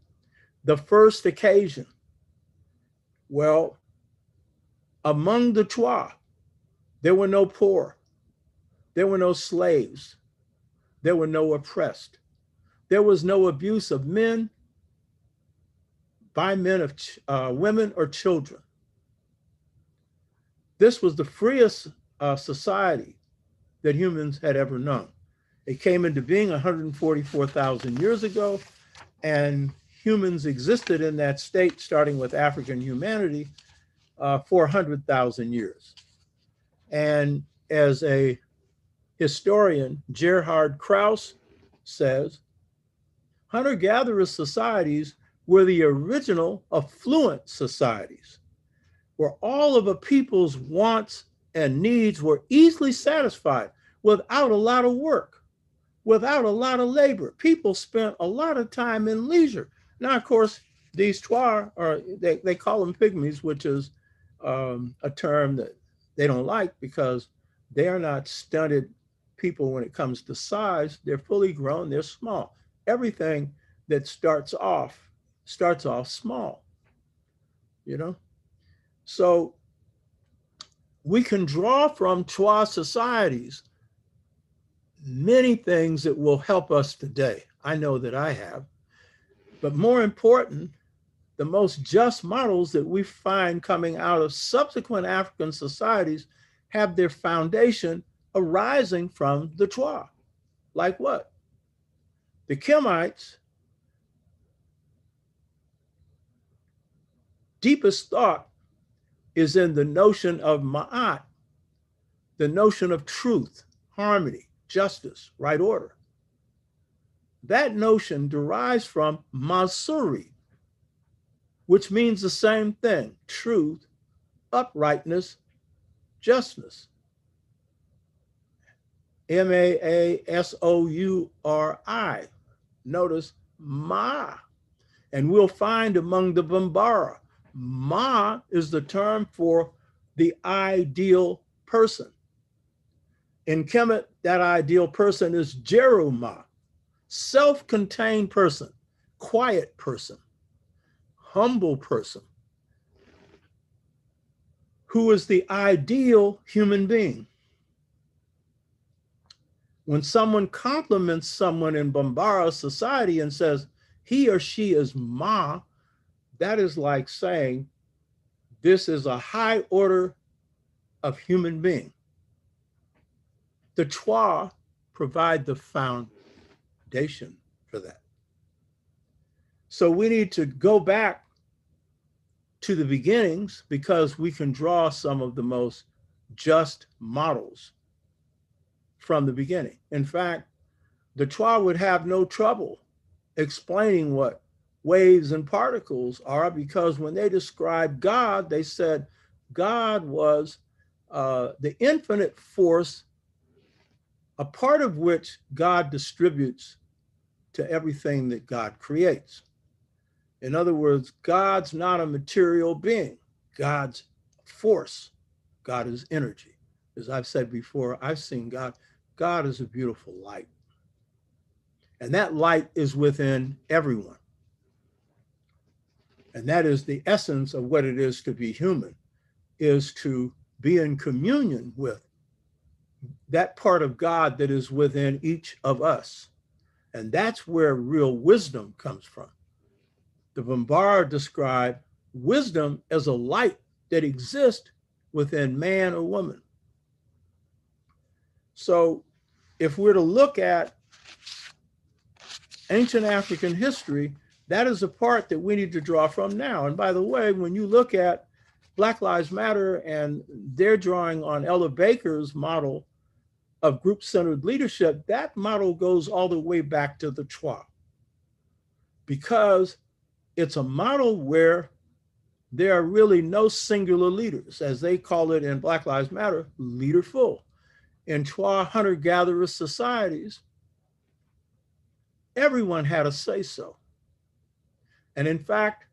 the first occasion. Well, among the Twa, there were no poor, there were no slaves, there were no oppressed, there was no abuse of men by men of women or children. This was the freest society that humans had ever known. It came into being 144,000 years ago, and humans existed in that state, starting with African humanity, for 100,000 years. And as a historian, Gerhard Krauss says, hunter-gatherer societies were the original affluent societies, where all of a people's wants and needs were easily satisfied without a lot of work, without a lot of labor. People spent a lot of time in leisure. Now, of course, these Twa are, they call them pygmies, which is a term that they don't like because they are not stunted people when it comes to size. They're fully grown, they're small. Everything that starts off small, you know? So we can draw from Twa societies many things that will help us today. I know that I have. But more important, the most just models that we find coming out of subsequent African societies have their foundation arising from the Twa. Like what? The Kemites' deepest thought is in the notion of Ma'at, the notion of truth, harmony, justice, right order. That notion derives from Masuri, which means the same thing, truth, uprightness, justness. M-A-A-S-O-U-R-I. Notice Ma. And we'll find among the Bambara Ma is the term for the ideal person. In Kemet, that ideal person is Jeruma, self-contained person, quiet person, humble person, who is the ideal human being. When someone compliments someone in Bambara society and says he or she is Ma, that is like saying this is a high order of human being. The Chwa provide the foundation for that. So we need to go back to the beginnings because we can draw some of the most just models from the beginning. In fact, the Chwa would have no trouble explaining what waves and particles are because when they described God, they said God was the infinite force, a part of which God distributes to everything that God creates. In other words, God's not a material being. God's force. God is energy. As I've said before, I've seen God. God is a beautiful light. And that light is within everyone. And that is the essence of what it is to be human, is to be in communion with that part of God that is within each of us. And that's where real wisdom comes from. The Bambara described wisdom as a light that exists within man or woman. So if we're to look at ancient African history, that is a part that we need to draw from now. And by the way, when you look at Black Lives Matter and they're drawing on Ella Baker's model of group-centered leadership, that model goes all the way back to the Chwa, because it's a model where there are really no singular leaders, as they call it in Black Lives Matter, leaderful. In Chwa hunter-gatherer societies, everyone had a say-so. And in fact,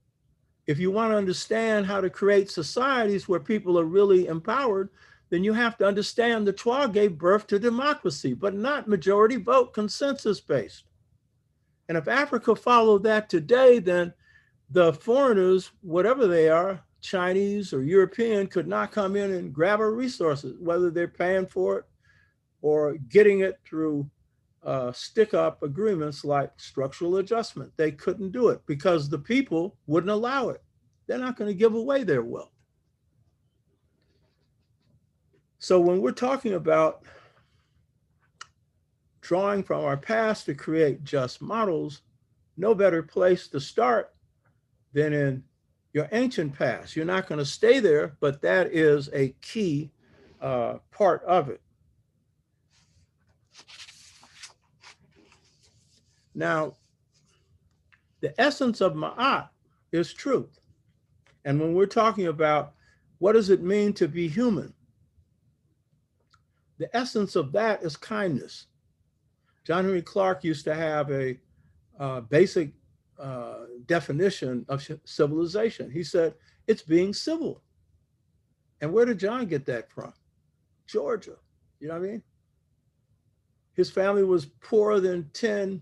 if you want to understand how to create societies where people are really empowered, then you have to understand the Chwa gave birth to democracy, but not majority vote, consensus-based. And if Africa followed that today, then the foreigners, whatever they are, Chinese or European, could not come in and grab our resources, whether they're paying for it or getting it through stick-up agreements like structural adjustment. They couldn't do it because the people wouldn't allow it. They're not going to give away their wealth. So when we're talking about drawing from our past to create just models, no better place to start than in your ancient past. You're not going to stay there, but that is a key part of it. Now, the essence of Ma'at is truth. And when we're talking about what does it mean to be human, the essence of that is kindness. John Henry Clark used to have a basic definition of civilization. He said, it's being civil. And where did John get that from? Georgia. You know what I mean? His family was poorer than 10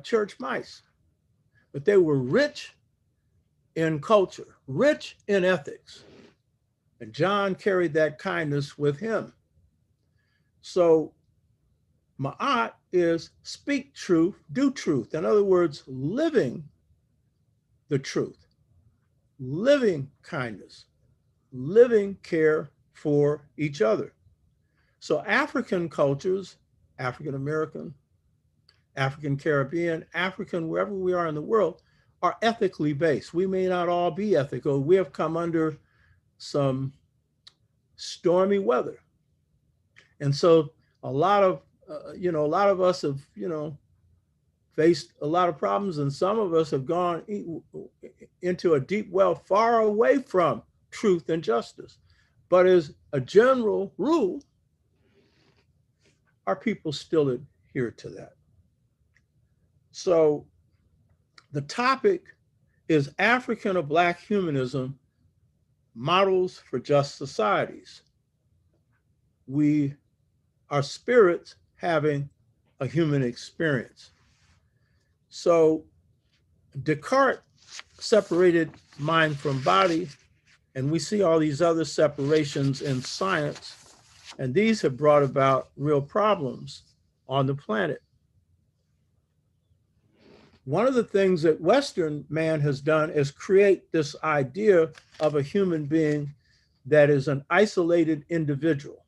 church mice, but they were rich in culture, rich in ethics. And John carried that kindness with him. So Ma'at is speak truth, do truth. In other words, living the truth, living kindness, living care for each other. So African cultures, African American, African Caribbean, African, wherever we are in the world, are ethically based. We may not all be ethical. We have come under some stormy weather. And so a lot of us have, faced a lot of problems, and some of us have gone into a deep well far away from truth and justice. But as a general rule, our people still adhere to that. So the topic is African or Black humanism models for just societies. We are spirits having a human experience. So Descartes separated mind from body, and we see all these other separations in science, and these have brought about real problems on the planet. One of the things that Western man has done is create this idea of a human being that is an isolated individual.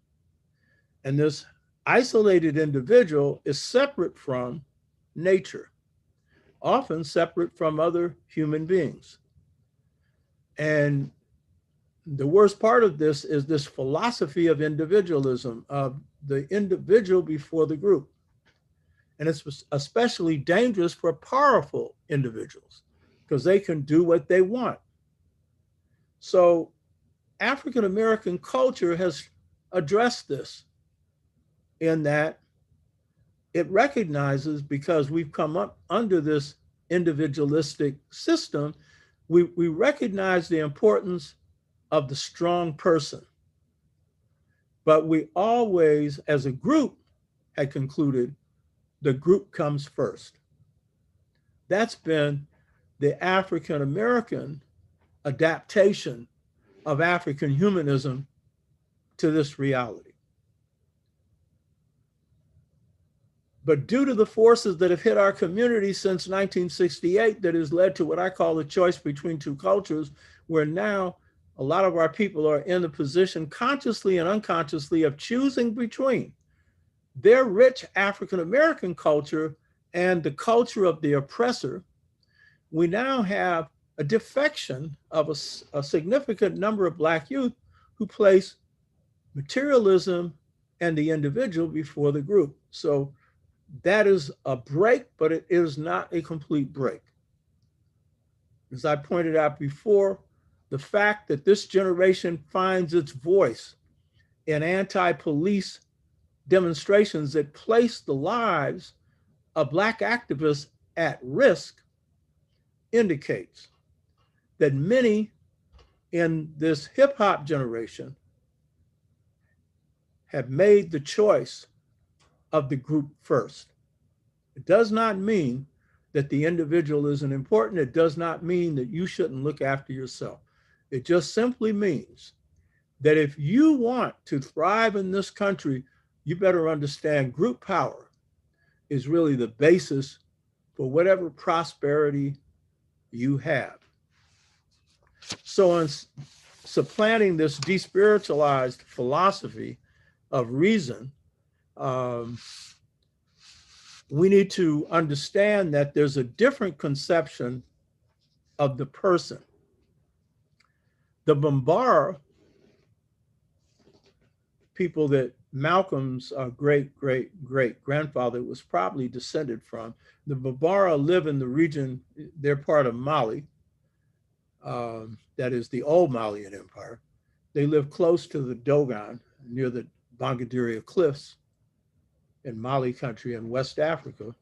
And this isolated individual is separate from nature, often separate from other human beings. And the worst part of this is this philosophy of individualism, of the individual before the group. And it's especially dangerous for powerful individuals because they can do what they want. So African American culture has addressed this in that it recognizes, because we've come up under this individualistic system, we recognize the importance of the strong person. But we always, as a group, had concluded the group comes first. That's been the African American adaptation of African humanism to this reality. But due to the forces that have hit our community since 1968, that has led to what I call the choice between two cultures, where now a lot of our people are in the position, consciously and unconsciously, of choosing between their rich African American culture and the culture of the oppressor. We now have a defection of a significant number of Black youth who place materialism and the individual before the group. So that is a break, but it is not a complete break. As I pointed out before, the fact that this generation finds its voice in anti-police demonstrations that place the lives of Black activists at risk indicates that many in this hip hop generation have made the choice of the group first. It does not mean that the individual isn't important. It does not mean that you shouldn't look after yourself. It just simply means that if you want to thrive in this country, you better understand group power is really the basis for whatever prosperity you have. So in supplanting this de-spiritualized philosophy of reason, we need to understand that there's a different conception of the person. The Bambara people that Malcolm's great-great-great-grandfather was probably descended from, the Bambara live in the region, they're part of Mali, that is the old Malian Empire. They live close to the Dogon, near the Bangaderia Cliffs in Mali country in West Africa.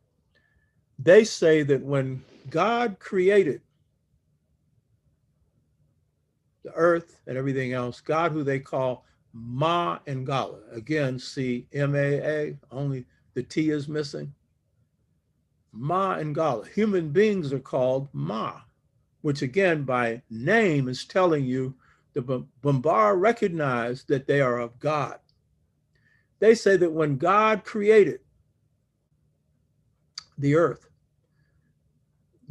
They say that when God created the earth and everything else, God, who they call Ma Ngala, again, see M-A-A, only the T is missing. Ma Ngala, human beings are called Ma, which again, by name is telling you the Bambara recognize that they are of God. They say that when God created the earth,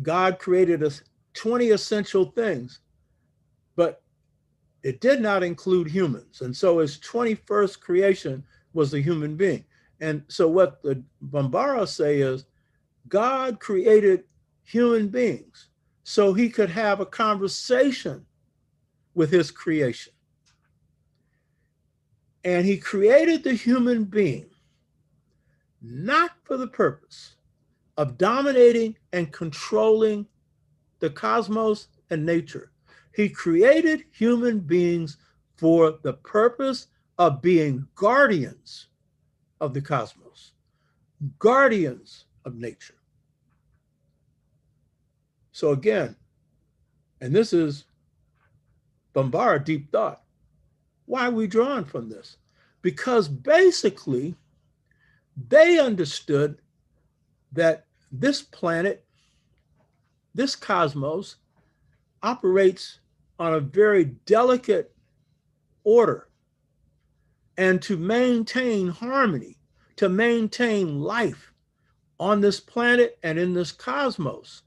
God created us 20 essential things, but it did not include humans. And so his 21st creation was the human being. And so what the Bambara say is God created human beings so he could have a conversation with his creation. And he created the human being not for the purpose of dominating and controlling the cosmos and nature. He created human beings for the purpose of being guardians of the cosmos, guardians of nature. So again, And this is Bombara deep thought. Why are we drawn from this? Because basically, they understood that this planet, this cosmos, operates on a very delicate order. And to maintain harmony, to maintain life on this planet and in this cosmos,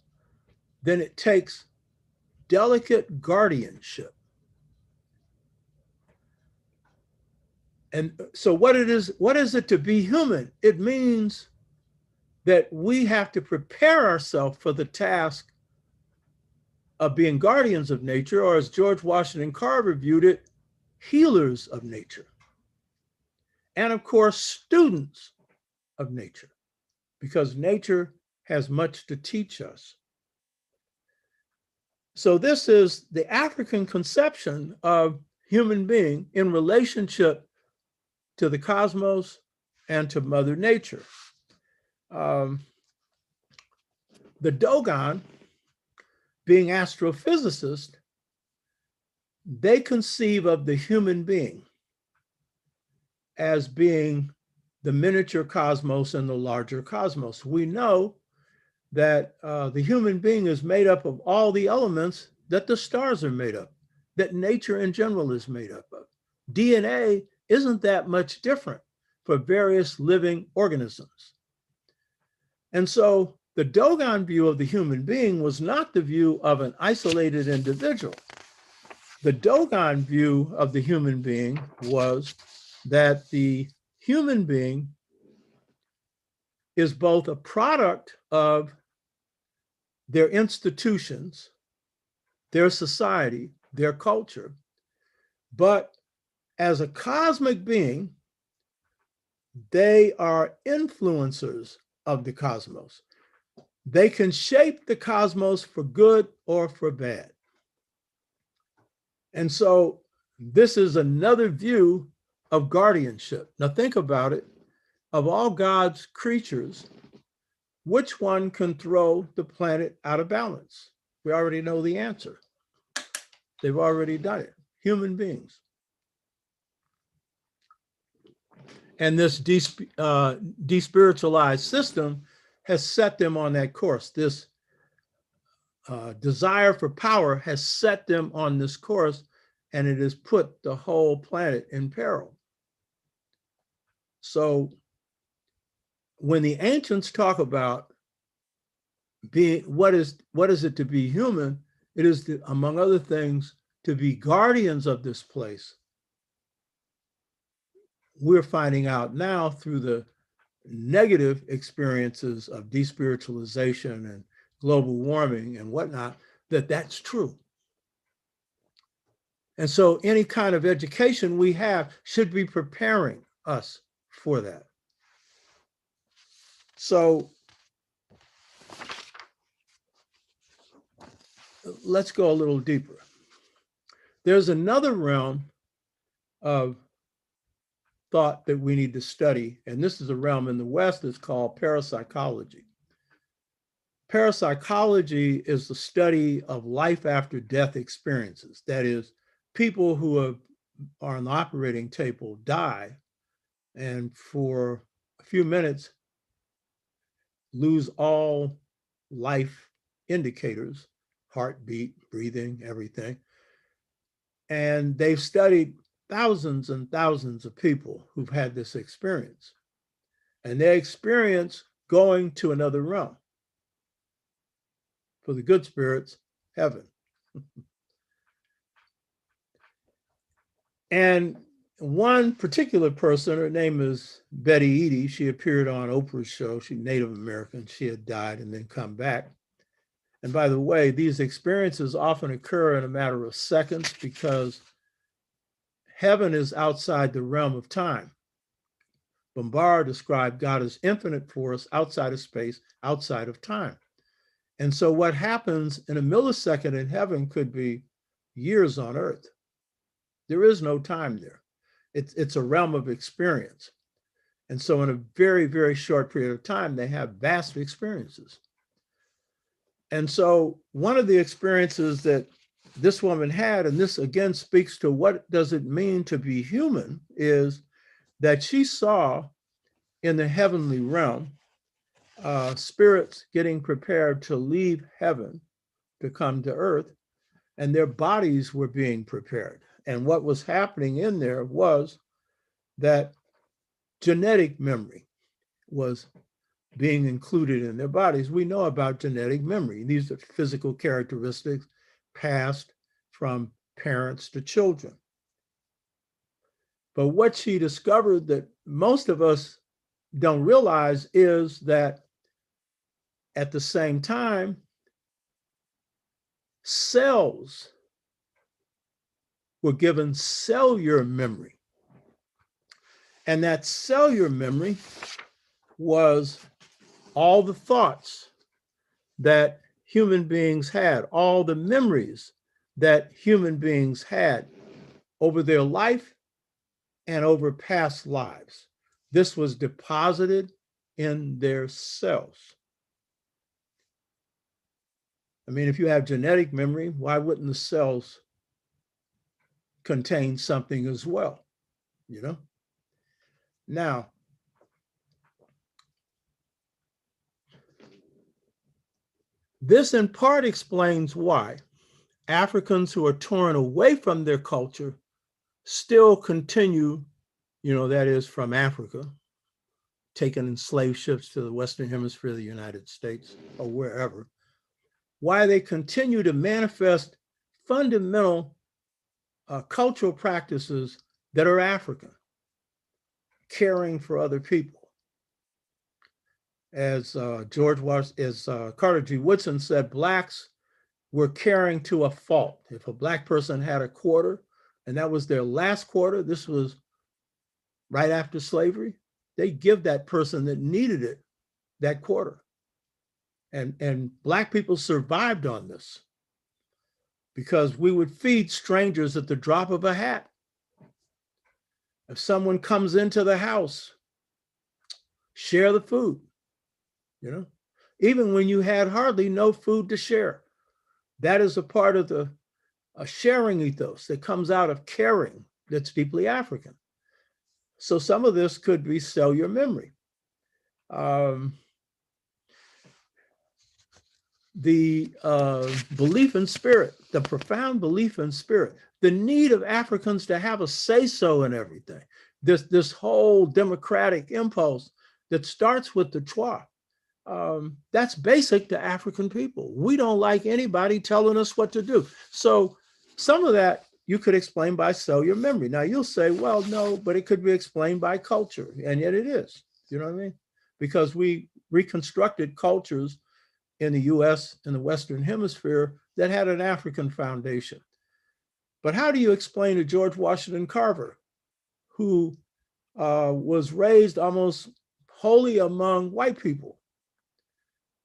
then it takes delicate guardianship. And so what is it to be human? It means that we have to prepare ourselves for the task of being guardians of nature, or as George Washington Carver viewed it, healers of nature. And of course, students of nature, because nature has much to teach us. So this is the African conception of human being in relationship to the cosmos and to Mother Nature. The Dogon, being astrophysicists, they conceive of the human being as being the miniature cosmos and the larger cosmos. We know that the human being is made up of all the elements that the stars are made up, that nature in general is made up of. DNA isn't that much different for various living organisms. And so the Dogon view of the human being was not the view of an isolated individual. The Dogon view of the human being was that the human being is both a product of their institutions, their society, their culture, but as a cosmic being, they are influencers of the cosmos. They can shape the cosmos for good or for bad. And so this is another view of guardianship. Now think about it. Of all God's creatures, which one can throw the planet out of balance? We already know the answer. They've already done it. Human beings. And this de-spiritualized system has set them on that course. This desire for power has set them on this course, and it has put the whole planet in peril. So when the ancients talk about being, what is it to be human? It is, to, among other things, to be guardians of this place. We're finding out now through the negative experiences of de-spiritualization and global warming and whatnot, that that's true. And so any kind of education we have should be preparing us for that. So let's go a little deeper. There's another realm of thought that we need to study, and this is a realm in the West that's called parapsychology. Parapsychology is the study of life after death experiences. That is, people who are on the operating table die, and for a few minutes lose all life indicators, heartbeat, breathing, everything. And they've studied thousands and thousands of people who've had this experience. And they experience going to another realm. For the good spirits, heaven. And one particular person, her name is Betty Eady. She appeared on Oprah's show. She's Native American. She had died and then come back. And by the way, these experiences often occur in a matter of seconds because heaven is outside the realm of time. Bombara described God as infinite force outside of space, outside of time. And so what happens in a millisecond in heaven could be years on earth. There is no time there. It's a realm of experience. And so in a very, very short period of time, they have vast experiences. And so one of the experiences that this woman had, and this again speaks to what does it mean to be human, is that she saw in the heavenly realm spirits getting prepared to leave heaven to come to earth, and their bodies were being prepared. And what was happening in there was that genetic memory was being included in their bodies. We know about genetic memory. These are physical characteristics passed from parents to children. But what she discovered that most of us don't realize is that at the same time, cells were given cellular memory. And that cellular memory was all the thoughts that human beings had, all the memories that human beings had over their life and over past lives. This was deposited in their cells. I mean, if you have genetic memory, why wouldn't the cells contain something as well, you know? Now, this in part explains why Africans who are torn away from their culture still continue, that is from Africa, taken in slave ships to the Western Hemisphere, the United States, or wherever, why they continue to manifest fundamental cultural practices that are African, caring for other people. As Carter G. Woodson said, Blacks were caring to a fault. If a Black person had a quarter and that was their last quarter, this was right after slavery, they give that person that needed it that quarter. And Black people survived on this because we would feed strangers at the drop of a hat. If someone comes into the house, share the food, even when you had hardly no food to share. That is a part of the sharing ethos that comes out of caring that's deeply African. So some of this could be cellular memory. The belief in spirit, the profound belief in spirit, the need of Africans to have a say-so in everything, this whole democratic impulse that starts with the Chwa, that's basic to African people. We don't like anybody telling us what to do. So some of that you could explain by cellular memory. Now you'll say, well, no, but it could be explained by culture. And yet it is, you know what I mean? Because we reconstructed cultures in the US and the Western Hemisphere that had an African foundation. But how do you explain to George Washington Carver, who was raised almost wholly among white people,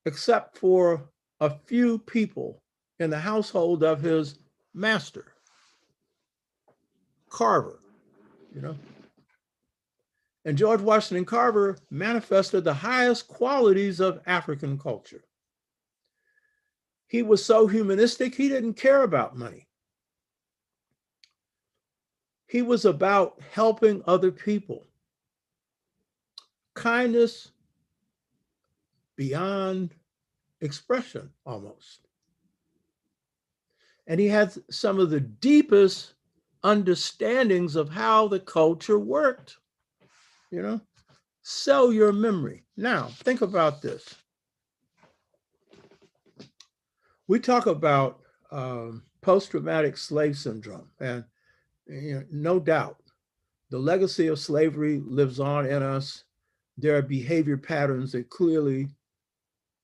except for a few people in the household of his master, Carver, And George Washington Carver manifested the highest qualities of African culture. He was so humanistic, he didn't care about money. He was about helping other people. Kindness beyond expression, almost. And he had some of the deepest understandings of how the culture worked, cellular memory. Now, think about this. We talk about post-traumatic slave syndrome, and no doubt, the legacy of slavery lives on in us. There are behavior patterns that clearly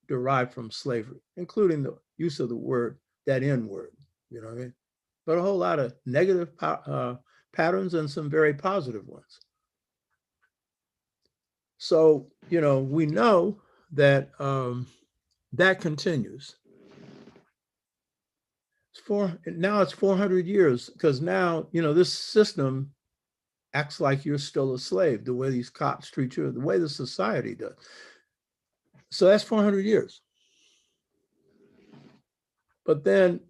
derive from slavery, including the use of the word, that N word, you know what I mean? But a whole lot of negative patterns and some very positive ones. So, we know that that continues. Now it's 400 years, because now, this system acts like you're still a slave, the way these cops treat you, the way the society does. So that's 400 years. But then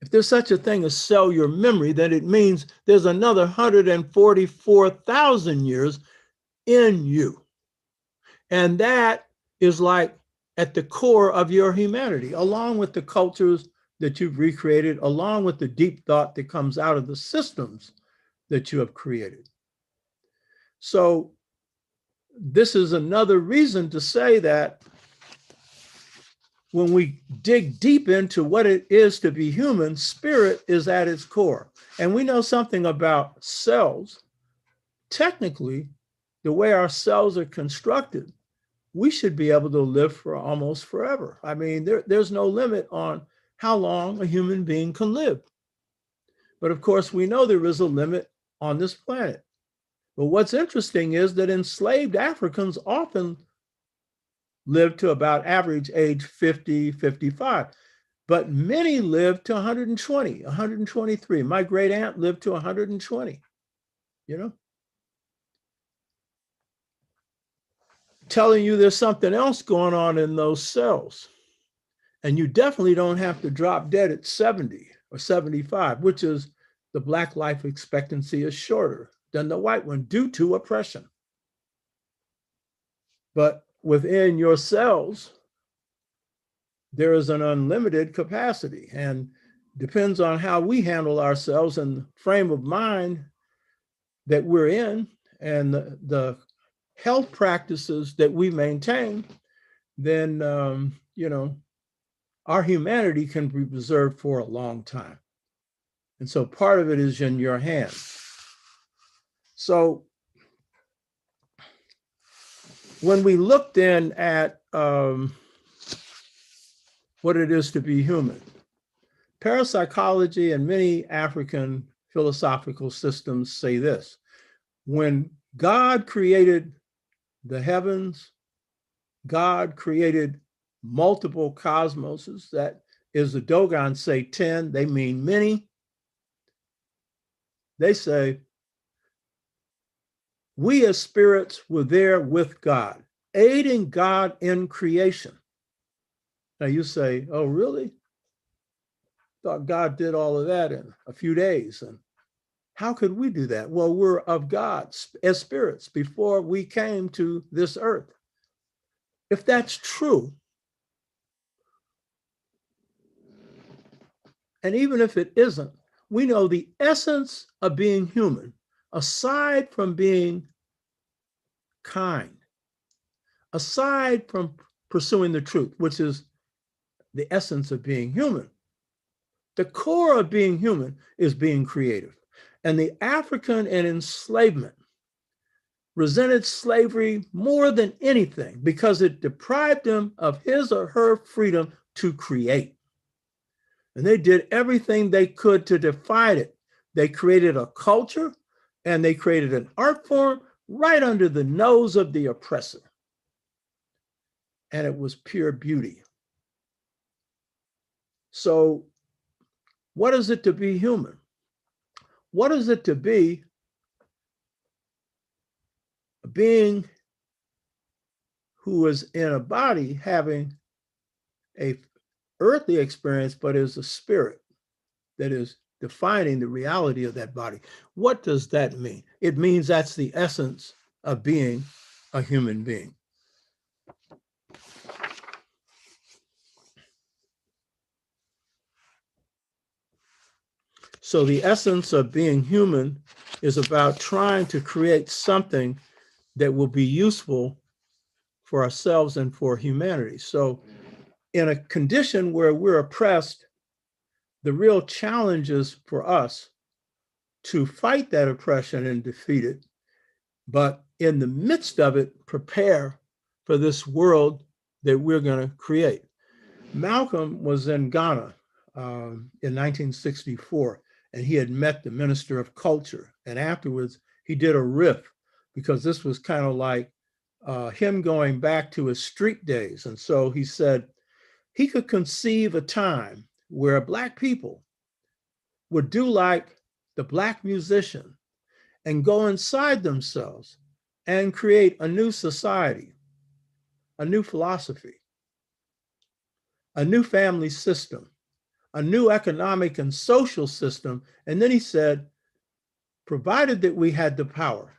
If there's such a thing as cellular memory, then it means there's another 144,000 years in you. And that is like at the core of your humanity, along with the cultures that you've recreated, along with the deep thought that comes out of the systems that you have created. So this is another reason to say that when we dig deep into what it is to be human, spirit is at its core. And we know something about cells. Technically, the way our cells are constructed, we should be able to live for almost forever. I mean, there's no limit on how long a human being can live. But of course, we know there is a limit on this planet. But what's interesting is that enslaved Africans often lived to about average age 50, 55. But many lived to 120, 123. My great aunt lived to 120, you know? Telling you there's something else going on in those cells. And you definitely don't have to drop dead at 70 or 75, which is the Black life expectancy is shorter than the white one due to oppression. But within your cells, there is an unlimited capacity, and depends on how we handle ourselves and the frame of mind that we're in and the health practices that we maintain, then, you know, our humanity can be preserved for a long time. And so part of it is in your hands. So when we look then at what it is to be human, parapsychology and many African philosophical systems say this: when God created the heavens, God created multiple cosmoses. That is, the Dogons say 10, they mean many. They say, we as spirits were there with God, aiding God in creation. Now you say, oh, really? Thought God did all of that in a few days. And how could we do that? Well, we're of God as spirits before we came to this earth. If that's true, and even if it isn't, we know the essence of being human, aside from being kind, aside from pursuing the truth, which is the essence of being human. The core of being human is being creative. And the African and enslavement resented slavery more than anything because it deprived them of his or her freedom to create. And they did everything they could to defy it. They created a culture and they created an art form right under the nose of the oppressor. And it was pure beauty. So, what is it to be human? What is it to be a being who is in a body having a earthly experience, but is a spirit that is defining the reality of that body? What does that mean? It means that's the essence of being a human being. So the essence of being human is about trying to create something that will be useful for ourselves and for humanity. So in a condition where we're oppressed, the real challenge is for us to fight that oppression and defeat it, but in the midst of it, prepare for this world that we're going to create. Malcolm was in Ghana in 1964, and he had met the Minister of Culture. And afterwards, he did a riff because this was kind of like him going back to his street days. And so he said he could conceive a time where Black people would do like the Black musician and go inside themselves and create a new society, a new philosophy, a new family system, a new economic and social system. And then he said, provided that we had the power.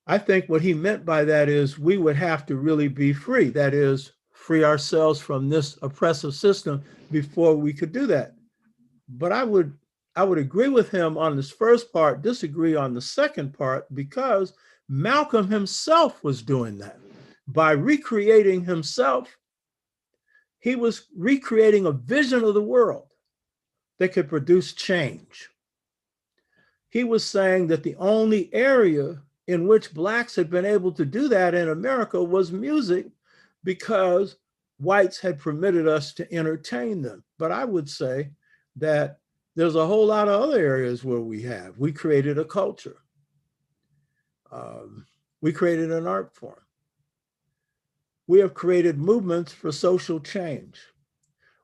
I think what he meant by that is we would have to really be free. That is, free ourselves from this oppressive system before we could do that. But I would agree with him on this first part, disagree on the second part, because Malcolm himself was doing that. By recreating himself, he was recreating a vision of the world that could produce change. He was saying that the only area in which Blacks had been able to do that in America was music, because whites had permitted us to entertain them. But I would say that there's a whole lot of other areas where we created a culture. We created an art form. We have created movements for social change.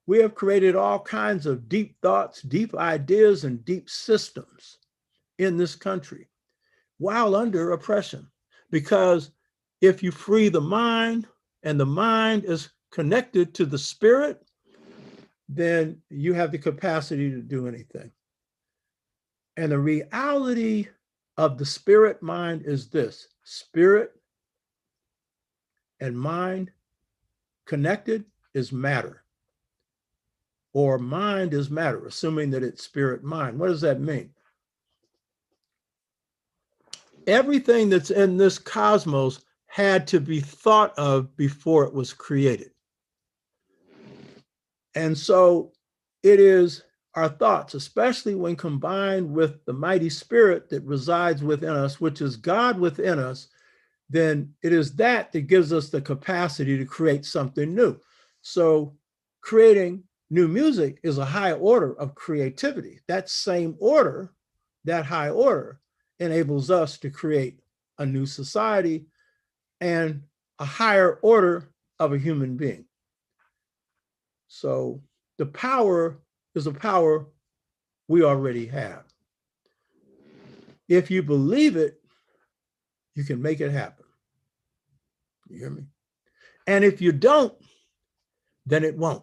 We have created all kinds of deep thoughts, deep ideas, and deep systems in this country while under oppression. Because if you free the mind, and the mind is connected to the spirit, then you have the capacity to do anything. And the reality of the spirit mind is this: spirit and mind connected is matter, or mind is matter, assuming that it's spirit mind. What does that mean? Everything that's in this cosmos had to be thought of before it was created. And so it is our thoughts, especially when combined with the mighty spirit that resides within us, which is God within us, then it is that that gives us the capacity to create something new. So creating new music is a high order of creativity. That same order, that high order, enables us to create a new society and a higher order of a human being. So the power is a power we already have. If you believe it, you can make it happen. You hear me? And if you don't, then it won't.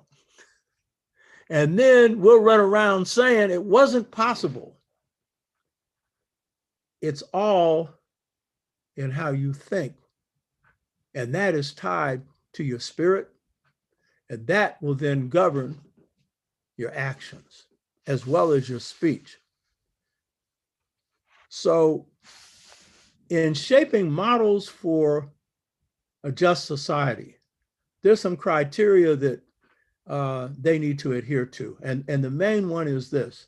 And then we'll run around saying it wasn't possible. It's all in how you think. And that is tied to your spirit. And that will then govern your actions as well as your speech. So in shaping models for a just society, there's some criteria that they need to adhere to. And the main one is this: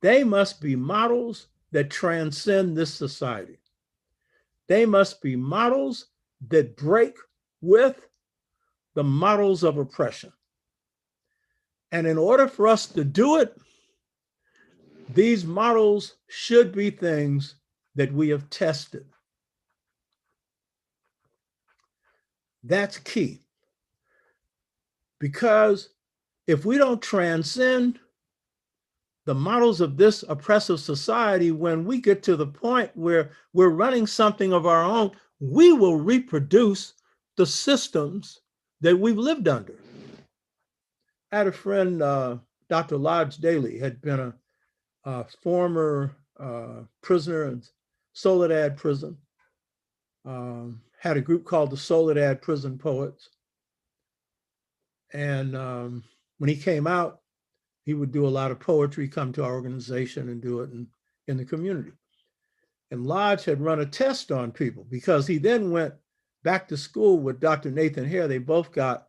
they must be models that transcend this society. They must be models that break with the models of oppression. And in order for us to do it, these models should be things that we have tested. That's key. Because if we don't transcend the models of this oppressive society, when we get to the point where we're running something of our own, we will reproduce the systems that we've lived under. I had a friend, Dr. Lodge Daly, had been a former prisoner in Soledad prison, had a group called the Soledad Prison Poets. And when he came out, he would do a lot of poetry, come to our organization and do it in the community. And Lodge had run a test on people, because he then went back to school with Dr. Nathan Hare. They both got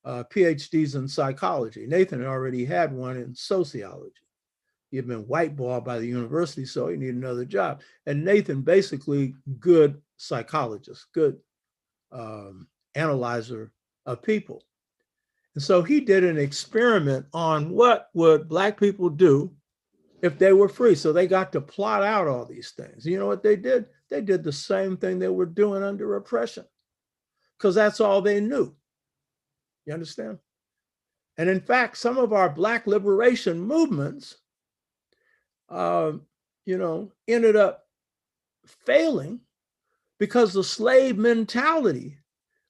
PhDs in psychology. Nathan already had one in sociology. He had been whiteballed by the university, so he needed another job. And Nathan, basically, good psychologist, good analyzer of people. And so he did an experiment on what would Black people do if they were free. So they got to plot out all these things. You know what they did? They did the same thing they were doing under oppression, because that's all they knew. You understand? And in fact, some of our Black liberation movements, ended up failing because the slave mentality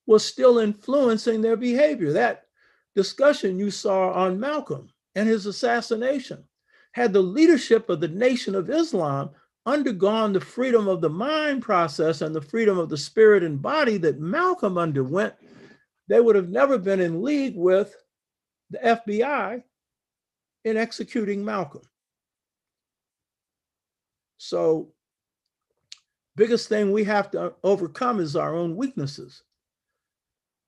was still influencing their behavior. That discussion you saw on Malcolm and his assassination? Had the leadership of the Nation of Islam undergone the freedom of the mind process and the freedom of the spirit and body that Malcolm underwent, they would have never been in league with the FBI in executing Malcolm. So, biggest thing we have to overcome is our own weaknesses.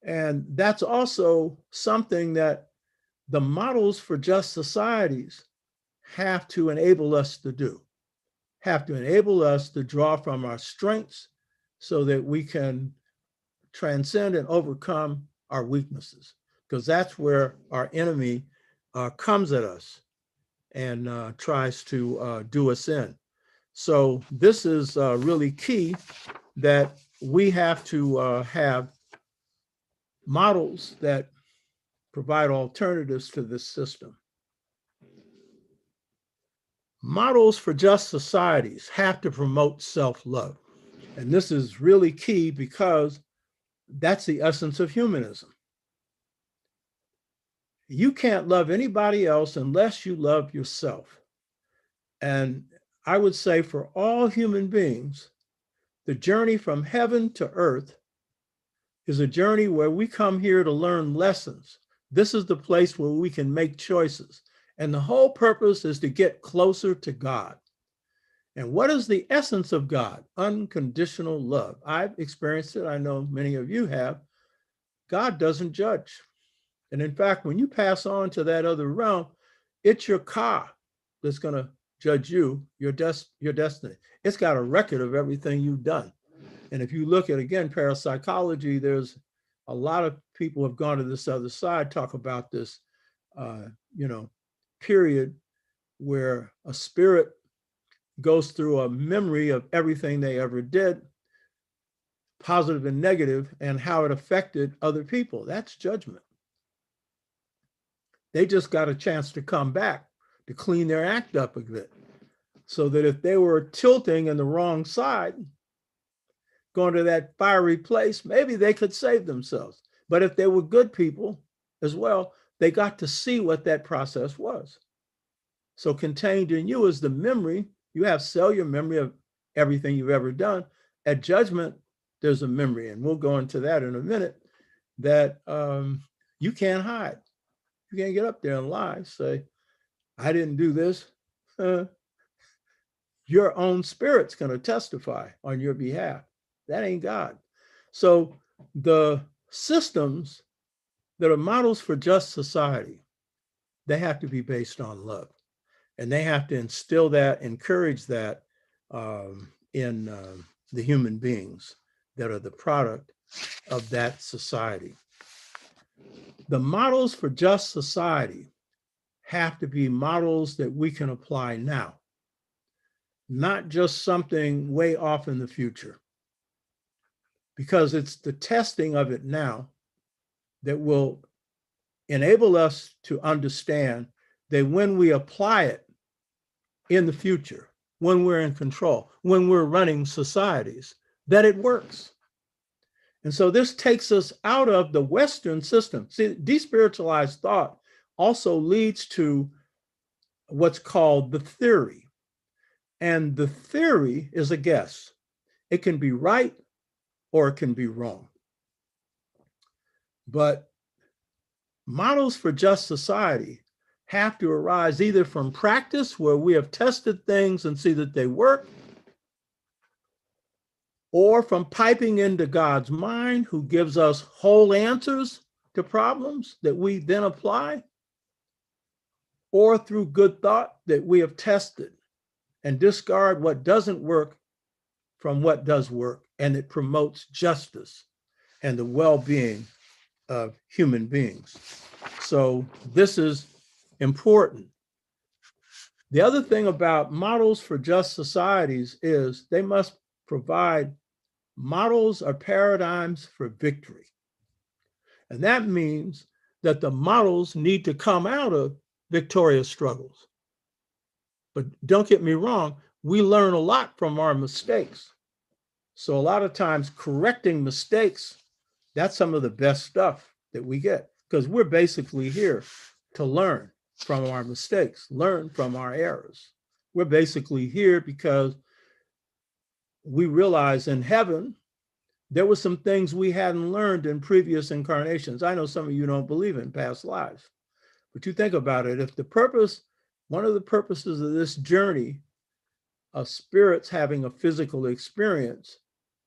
And that's also something that the models for just societies have to enable us to do, have to enable us to draw from our strengths so that we can transcend and overcome our weaknesses, because that's where our enemy comes at us and tries to do us in. So this is really key, that we have to have models that provide alternatives to this system. Models for just societies have to promote self-love. And this is really key because that's the essence of humanism. You can't love anybody else unless you love yourself. And I would say for all human beings, the journey from heaven to earth is a journey where we come here to learn lessons. This is the place where we can make choices. And the whole purpose is to get closer to God. And what is the essence of God? Unconditional love. I've experienced it. I know many of you have. God doesn't judge. And in fact, when you pass on to that other realm, it's your car that's going to judge you, your destiny. It's got a record of everything you've done. And if you look at, again, parapsychology, there's a lot of people who have gone to this other side, talk about this, period where a spirit goes through a memory of everything they ever did, positive and negative, and how it affected other people. That's judgment. They just got a chance to come back to clean their act up a bit, so that if they were tilting in the wrong side, going to that fiery place, maybe they could save themselves. But if they were good people as well, they got to see what that process was. So contained in you is the memory. You have cellular memory of everything you've ever done. At judgment, there's a memory, and we'll go into that in a minute, that you can't hide. You can't get up there and lie, say, I didn't do this. Your own spirit's going to testify on your behalf. That ain't God. So the systems that are models for just society, they have to be based on love. And they have to instill that, encourage that in the human beings that are the product of that society. The models for just society have to be models that we can apply now, not just something way off in the future, because it's the testing of it now that will enable us to understand that when we apply it in the future, when we're in control, when we're running societies, that it works. And so this takes us out of the Western system. See, de-spiritualized thought also leads to what's called the theory. And the theory is a guess. It can be right or it can be wrong. But models for just society have to arise either from practice, where we have tested things and see that they work, or from piping into God's mind, who gives us whole answers to problems that we then apply, or through good thought that we have tested and discard what doesn't work from what does work, and it promotes justice and the well-being of human beings. So this is important. The other thing about models for just societies is they must provide models or paradigms for victory. And that means that the models need to come out of victorious struggles. But don't get me wrong, we learn a lot from our mistakes. So a lot of times correcting mistakes, that's some of the best stuff that we get, because we're basically here to learn from our mistakes, learn from our errors. We're basically here because we realize in heaven, there were some things we hadn't learned in previous incarnations. I know some of you don't believe in past lives, but you think about it. If the purpose, one of the purposes of this journey of spirits having a physical experience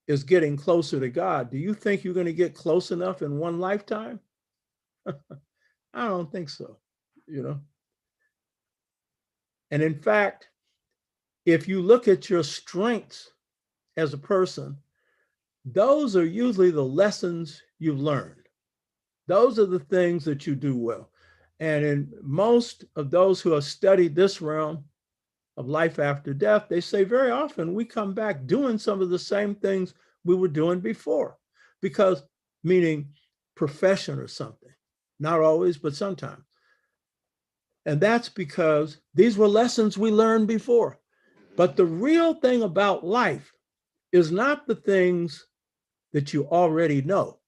is getting closer to God, do you think you're going to get close enough in one lifetime? I don't think so, you know. And in fact, if you look at your strengths as a person, those are usually the lessons you've learned. Those are the things that you do well. And in most of those who have studied this realm of life after death, they say very often we come back doing some of the same things we were doing before, because meaning profession or something, not always, but sometimes. And that's because these were lessons we learned before. But the real thing about life is not the things that you already know.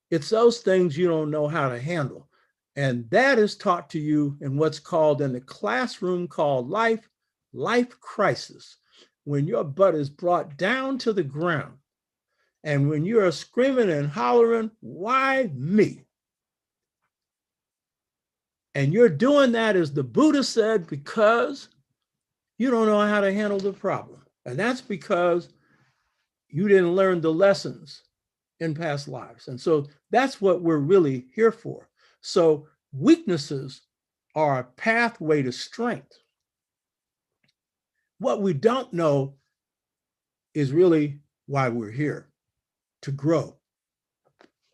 It's those things you don't know how to handle. And that is taught to you in what's called in the classroom called life crisis, when your butt is brought down to the ground. And when you are screaming and hollering, why me? And you're doing that, as the Buddha said, because you don't know how to handle the problem. And that's because you didn't learn the lessons in past lives. And so that's what we're really here for. So weaknesses are a pathway to strength. What we don't know is really why we're here, to grow.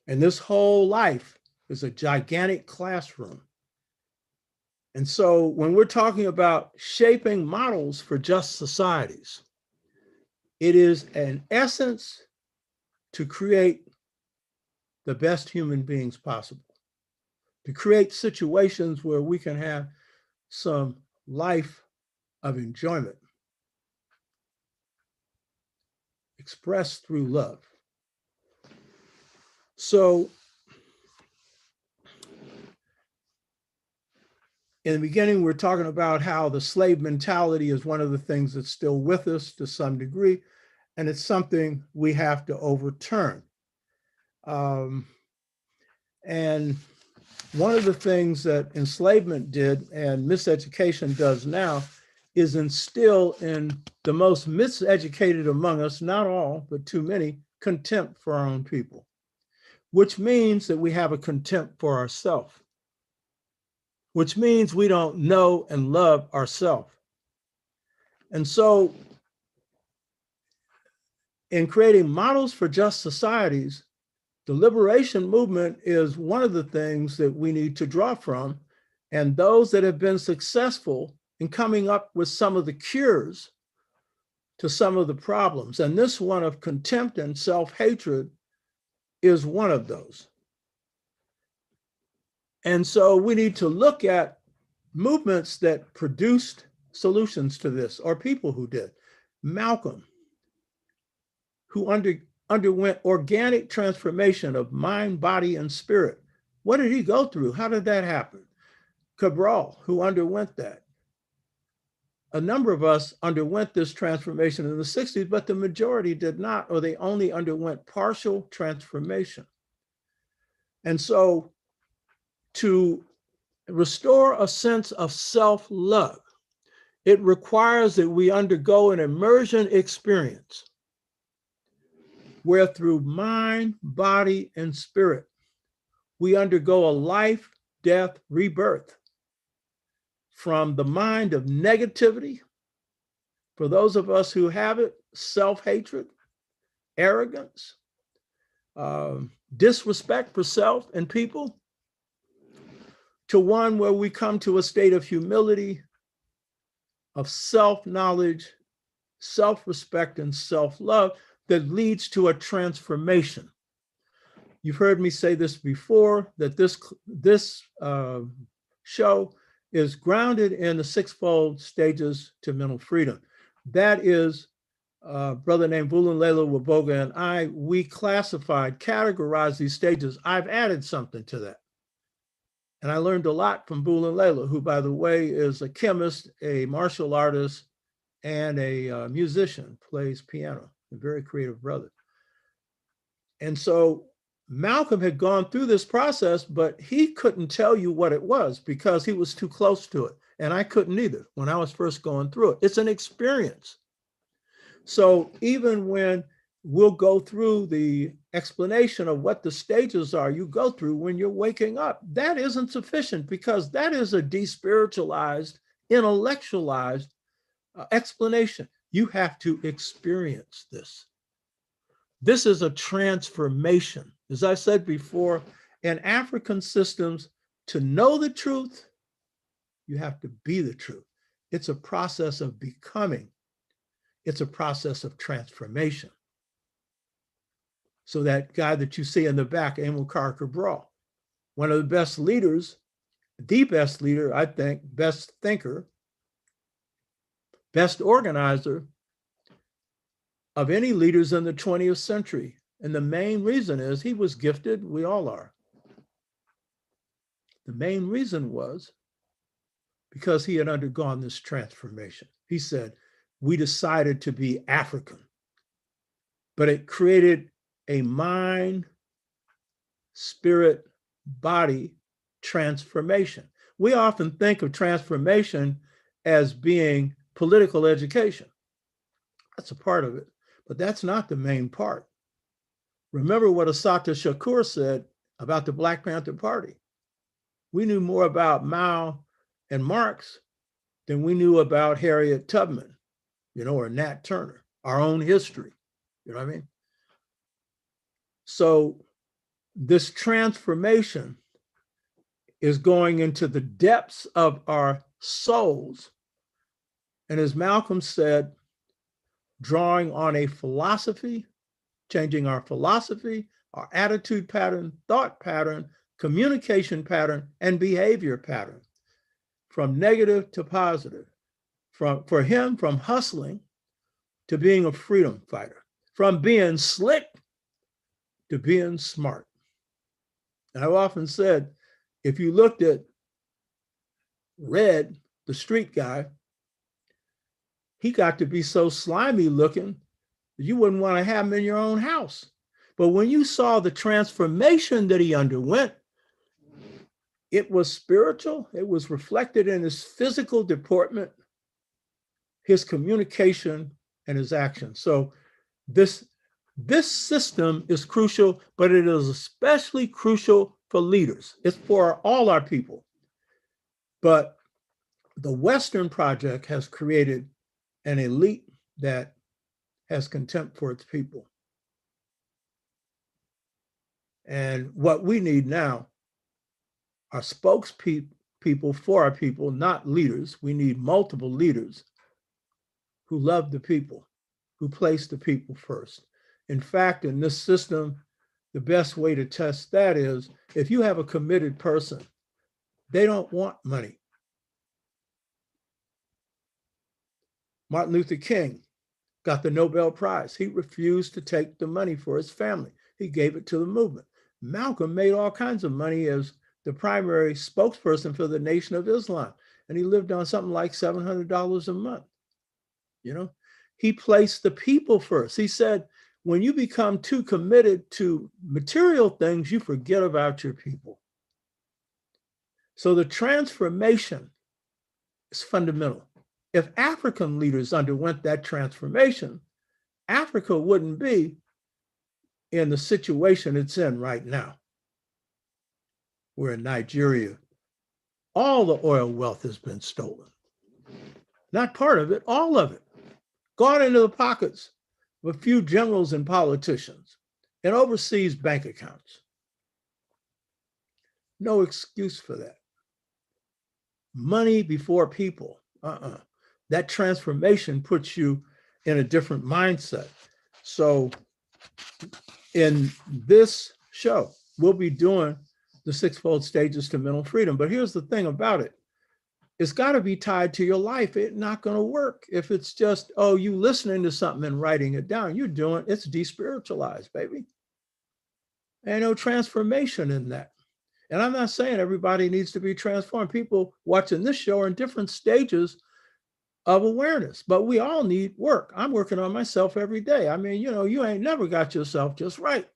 And this whole life is a gigantic classroom. And so when we're talking about shaping models for just societies, it is an essence to create the best human beings possible, to create situations where we can have some life of enjoyment expressed through love. So in the beginning, we're talking about how the slave mentality is one of the things that's still with us to some degree, and it's something we have to overturn. And one of the things that enslavement did and miseducation does now is instill in the most miseducated among us, not all, but too many, contempt for our own people, which means that we have a contempt for ourselves, which means we don't know and love ourselves. And so in creating models for just societies, the liberation movement is one of the things that we need to draw from. And those that have been successful in coming up with some of the cures to some of the problems, and this one of contempt and self-hatred is one of those. And so we need to look at movements that produced solutions to this, or people who did. Malcolm, who underwent organic transformation of mind, body, and spirit. What did he go through? How did that happen? Cabral, who underwent that. A number of us underwent this transformation in the 60s, but the majority did not, or they only underwent partial transformation. And so to restore a sense of self-love, it requires that we undergo an immersion experience where through mind, body, and spirit, we undergo a life, death, rebirth from the mind of negativity, for those of us who have it, self-hatred, arrogance, disrespect for self and people, to one where we come to a state of humility, of self-knowledge, self-respect, and self-love that leads to a transformation. You've heard me say this before, that this show is grounded in the sixfold stages to mental freedom. That is a brother named Vulunlela Waboga and I, we categorized these stages. I've added something to that. And I learned a lot from Boole and Layla, who, by the way, is a chemist, a martial artist, and a musician, plays piano, a very creative brother. And so Malcolm had gone through this process, but he couldn't tell you what it was because he was too close to it. And I couldn't either when I was first going through it. It's an experience. So even when we'll go through the explanation of what the stages are you go through when you're waking up, that isn't sufficient because that is a despiritualized, intellectualized explanation. You have to experience this. This is a transformation. As I said before, in African systems, to know the truth, you have to be the truth. It's a process of becoming. It's a process of transformation. So that guy that you see in the back, Amilcar Cabral, one of the best leaders, the best leader, I think, best thinker, best organizer of any leaders in the 20th century. And the main reason is he was gifted, we all are. The main reason was because he had undergone this transformation. He said, we decided to be African, but it created a mind, spirit, body transformation. We often think of transformation as being political education. That's a part of it, but that's not the main part. Remember what Assata Shakur said about the Black Panther Party. We knew more about Mao and Marx than we knew about Harriet Tubman, or Nat Turner, our own history. You know what I mean? So this transformation is going into the depths of our souls. And as Malcolm said, drawing on a philosophy, changing our philosophy, our attitude pattern, thought pattern, communication pattern, and behavior pattern, from negative to positive. For him, from hustling to being a freedom fighter, from being slick to being smart. And I've often said, if you looked at Red, the street guy, he got to be so slimy looking that you wouldn't want to have him in your own house. But when you saw the transformation that he underwent, it was spiritual. It was reflected in his physical deportment, his communication, and his action. So this system is crucial, but it is especially crucial for leaders. It's for all our people. But the Western project has created an elite that has contempt for its people. And what we need now are spokespeople for our people, not leaders. We need multiple leaders who love the people, who place the people first. In fact, in this system, the best way to test that is if you have a committed person, they don't want money. Martin Luther King got the Nobel Prize. He refused to take the money for his family. He gave it to the movement. Malcolm made all kinds of money as the primary spokesperson for the Nation of Islam. And he lived on something like $700 a month. He placed the people first. He said, when you become too committed to material things, you forget about your people. So the transformation is fundamental. If African leaders underwent that transformation, Africa wouldn't be in the situation it's in right now. Where in Nigeria, all the oil wealth has been stolen. Not part of it, all of it. Gone into the pockets of a few generals and politicians and overseas bank accounts. No excuse for that. Money before people. That transformation puts you in a different mindset. So in this show, we'll be doing the sixfold stages to mental freedom. But here's the thing about it. It's got to be tied to your life. It's not going to work if it's just, you listening to something and writing it down. It's despiritualized, baby. Ain't no transformation in that. And I'm not saying everybody needs to be transformed. People watching this show are in different stages of awareness, but we all need work. I'm working on myself every day. I mean, you ain't never got yourself just right.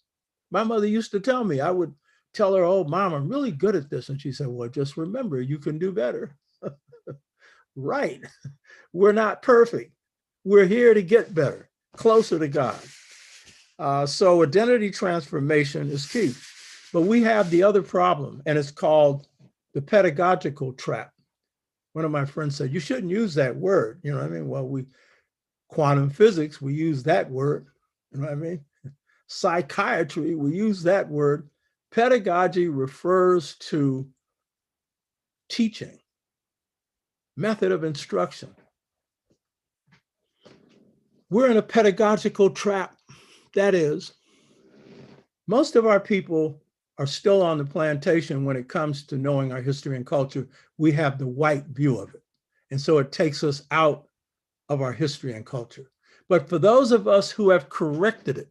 My mother used to tell me, I would tell her, oh, Mom, I'm really good at this. And she said, well, just remember, you can do better. Right. We're not perfect. We're here to get better, closer to God. So identity transformation is key. But we have the other problem, and it's called the pedagogical trap. One of my friends said, you shouldn't use that word. You know what I mean? Well, quantum physics, we use that word. You know what I mean? Psychiatry, we use that word. Pedagogy refers to teaching, method of instruction. We're in a pedagogical trap. That is, most of our people are still on the plantation when it comes to knowing our history and culture. We have the white view of it. And so it takes us out of our history and culture. But for those of us who have corrected it,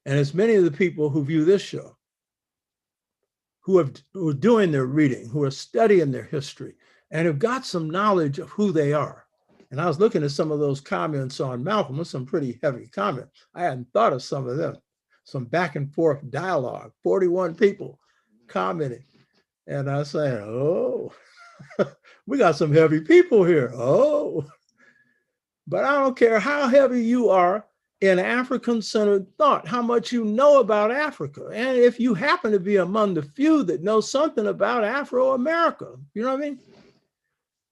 and as many of the people who view this show, who are doing their reading, who are studying their history, and have got some knowledge of who they are. And I was looking at some of those comments on Malcolm, with some pretty heavy comments. I hadn't thought of some of them. Some back and forth dialogue, 41 people commenting. And I was saying, oh, we got some heavy people here. Oh, but I don't care how heavy you are in African-centered thought, how much you know about Africa. And if you happen to be among the few that know something about Afro-America, you know what I mean?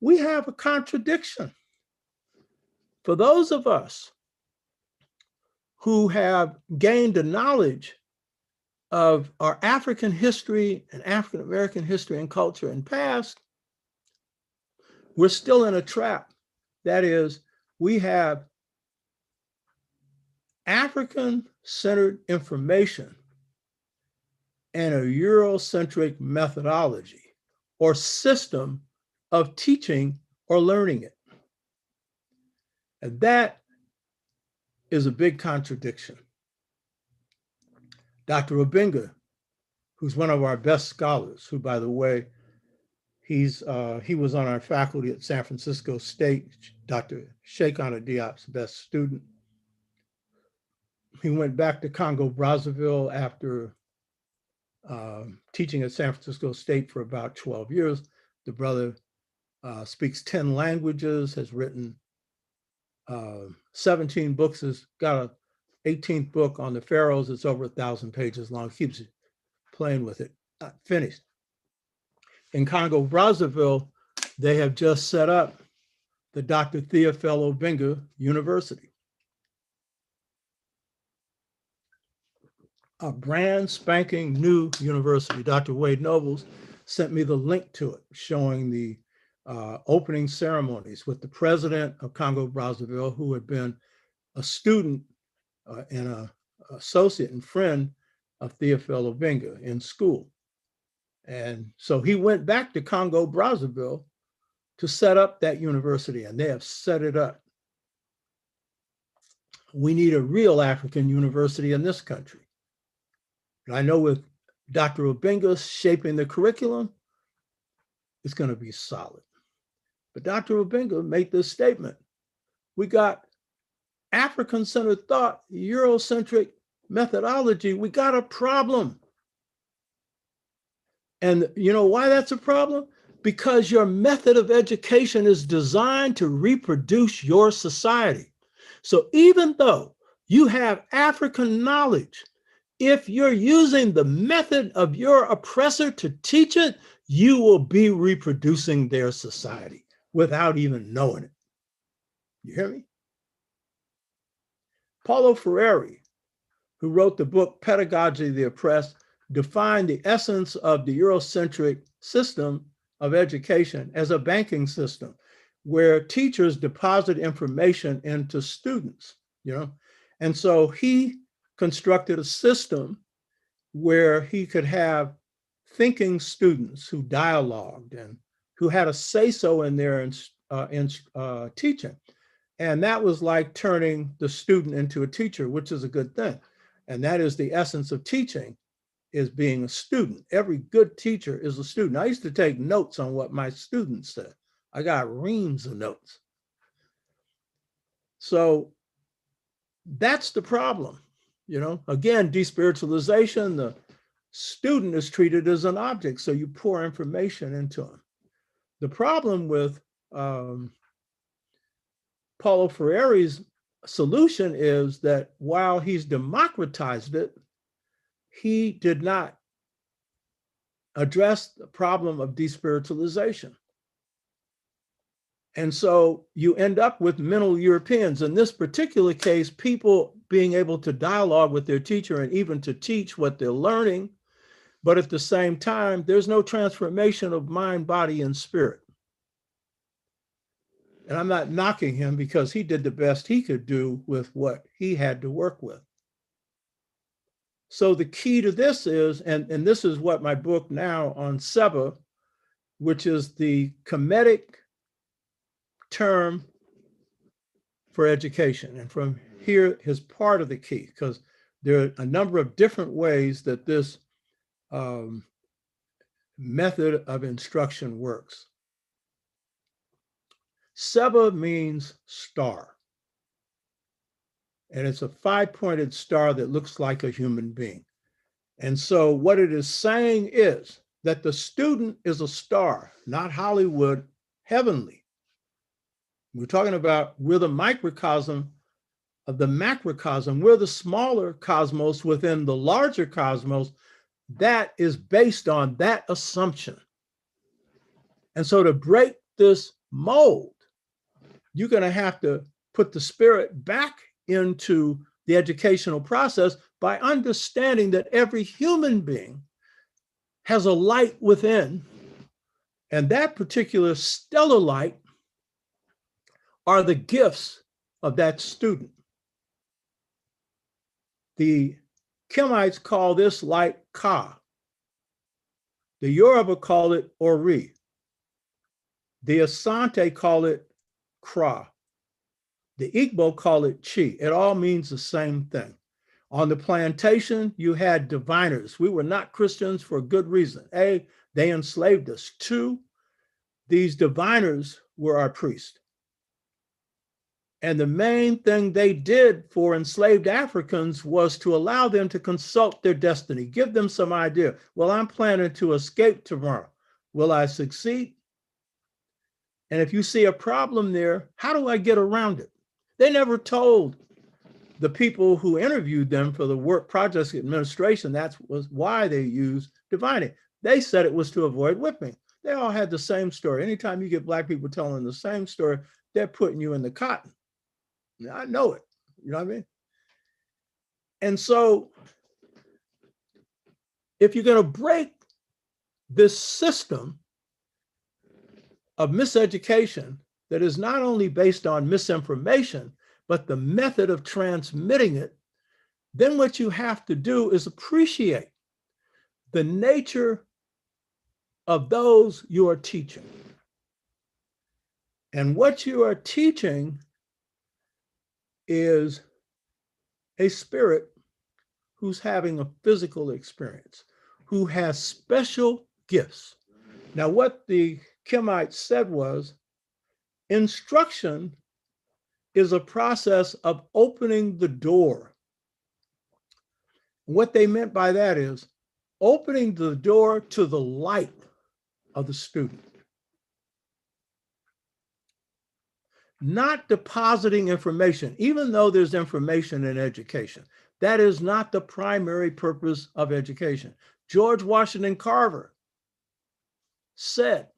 We have a contradiction. For those of us who have gained the knowledge of our African history and African-American history and culture and past, we're still in a trap. That is, we have African-centered information and a Eurocentric methodology or system of teaching or learning it. And that is a big contradiction. Dr. Obenga, who's one of our best scholars, who, by the way, he was on our faculty at San Francisco State, Dr. Sheikh Anta Diop's best student. He went back to Congo Brazzaville after teaching at San Francisco State for about 12 years. The brother speaks 10 languages, has written 17 books, has got an 18th book on the pharaohs. It's over 1,000 pages long, keeps playing with it, finished. In Congo Brazzaville, they have just set up the Dr. Theophile Obenga University, a brand spanking new university. Dr. Wade Nobles sent me the link to it, showing the opening ceremonies with the president of Congo Brazzaville, who had been a student and an associate and friend of Theophile Obenga in school. And so he went back to Congo Brazzaville to set up that university, and they have set it up. We need a real African university in this country. And I know with Dr. Obenga shaping the curriculum, it's going to be solid. But Dr. Obenga made this statement. We got African-centered thought, Eurocentric methodology. We got a problem. And you know why that's a problem? Because your method of education is designed to reproduce your society. So even though you have African knowledge, if you're using the method of your oppressor to teach it, you will be reproducing their society without even knowing it. You hear me? Paulo Freire, who wrote the book Pedagogy of the Oppressed, defined the essence of the Eurocentric system of education as a banking system where teachers deposit information into students, And so he constructed a system where he could have thinking students who dialogued and who had a say-so in their teaching. And that was like turning the student into a teacher, which is a good thing. And that is the essence of teaching, is being a student. Every good teacher is a student. I used to take notes on what my students said. I got reams of notes. So that's the problem. Again, de-spiritualization, the student is treated as an object, so you pour information into them. The problem with Paulo Freire's solution is that while he's democratized it, he did not address the problem of de-spiritualization. And so you end up with mental Europeans. In this particular case, people being able to dialogue with their teacher and even to teach what they're learning, but at the same time, there's no transformation of mind, body, and spirit. And I'm not knocking him because he did the best he could do with what he had to work with. So the key to this is, and this is what my book now on Seba, which is the Kemetic term for education. And from here is part of the key, because there are a number of different ways that this method of instruction works. Seba means star. And it's a 5-pointed star that looks like a human being. And so what it is saying is that the student is a star, not Hollywood, heavenly. We're talking about we're the microcosm of the macrocosm. We're the smaller cosmos within the larger cosmos. That is based on that assumption. And so to break this mold, you're going to have to put the spirit back into the educational process by understanding that every human being has a light within, and that particular stellar light are the gifts of that student. The Kemites call this light Ka. The Yoruba call it Ori. The Asante call it Kra. The Igbo call it Chi. It all means the same thing. On the plantation, you had diviners. We were not Christians for a good reason. A, they enslaved us. 2, these diviners were our priests. And the main thing they did for enslaved Africans was to allow them to consult their destiny, give them some idea. Well, I'm planning to escape tomorrow. Will I succeed? And if you see a problem there, how do I get around it? They never told the people who interviewed them for the work project administration that was why they used divining. They said it was to avoid whipping. They all had the same story. Anytime you get Black people telling the same story, they're putting you in the cotton. I know it, you know what I mean? And so if you're going to break this system of miseducation that is not only based on misinformation, but the method of transmitting it, then what you have to do is appreciate the nature of those you are teaching. And what you are teaching is a spirit who's having a physical experience, who has special gifts. Now, what the Kemites said was, instruction is a process of opening the door. What they meant by that is opening the door to the light of the student. Not depositing information, even though there's information in education. That is not the primary purpose of education. George Washington Carver said,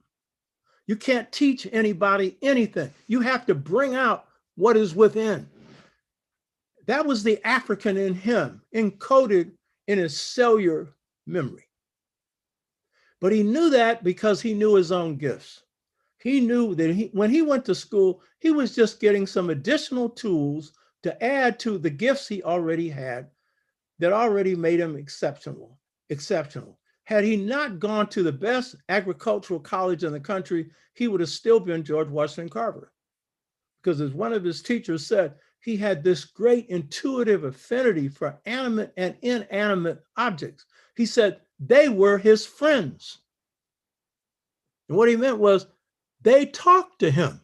you can't teach anybody anything. You have to bring out what is within. That was the African in him, encoded in his cellular memory. But he knew that because he knew his own gifts. He knew that when he went to school, he was just getting some additional tools to add to the gifts he already had that already made him exceptional. Had he not gone to the best agricultural college in the country, he would have still been George Washington Carver. Because as one of his teachers said, he had this great intuitive affinity for animate and inanimate objects. He said they were his friends. And what he meant was they talked to him.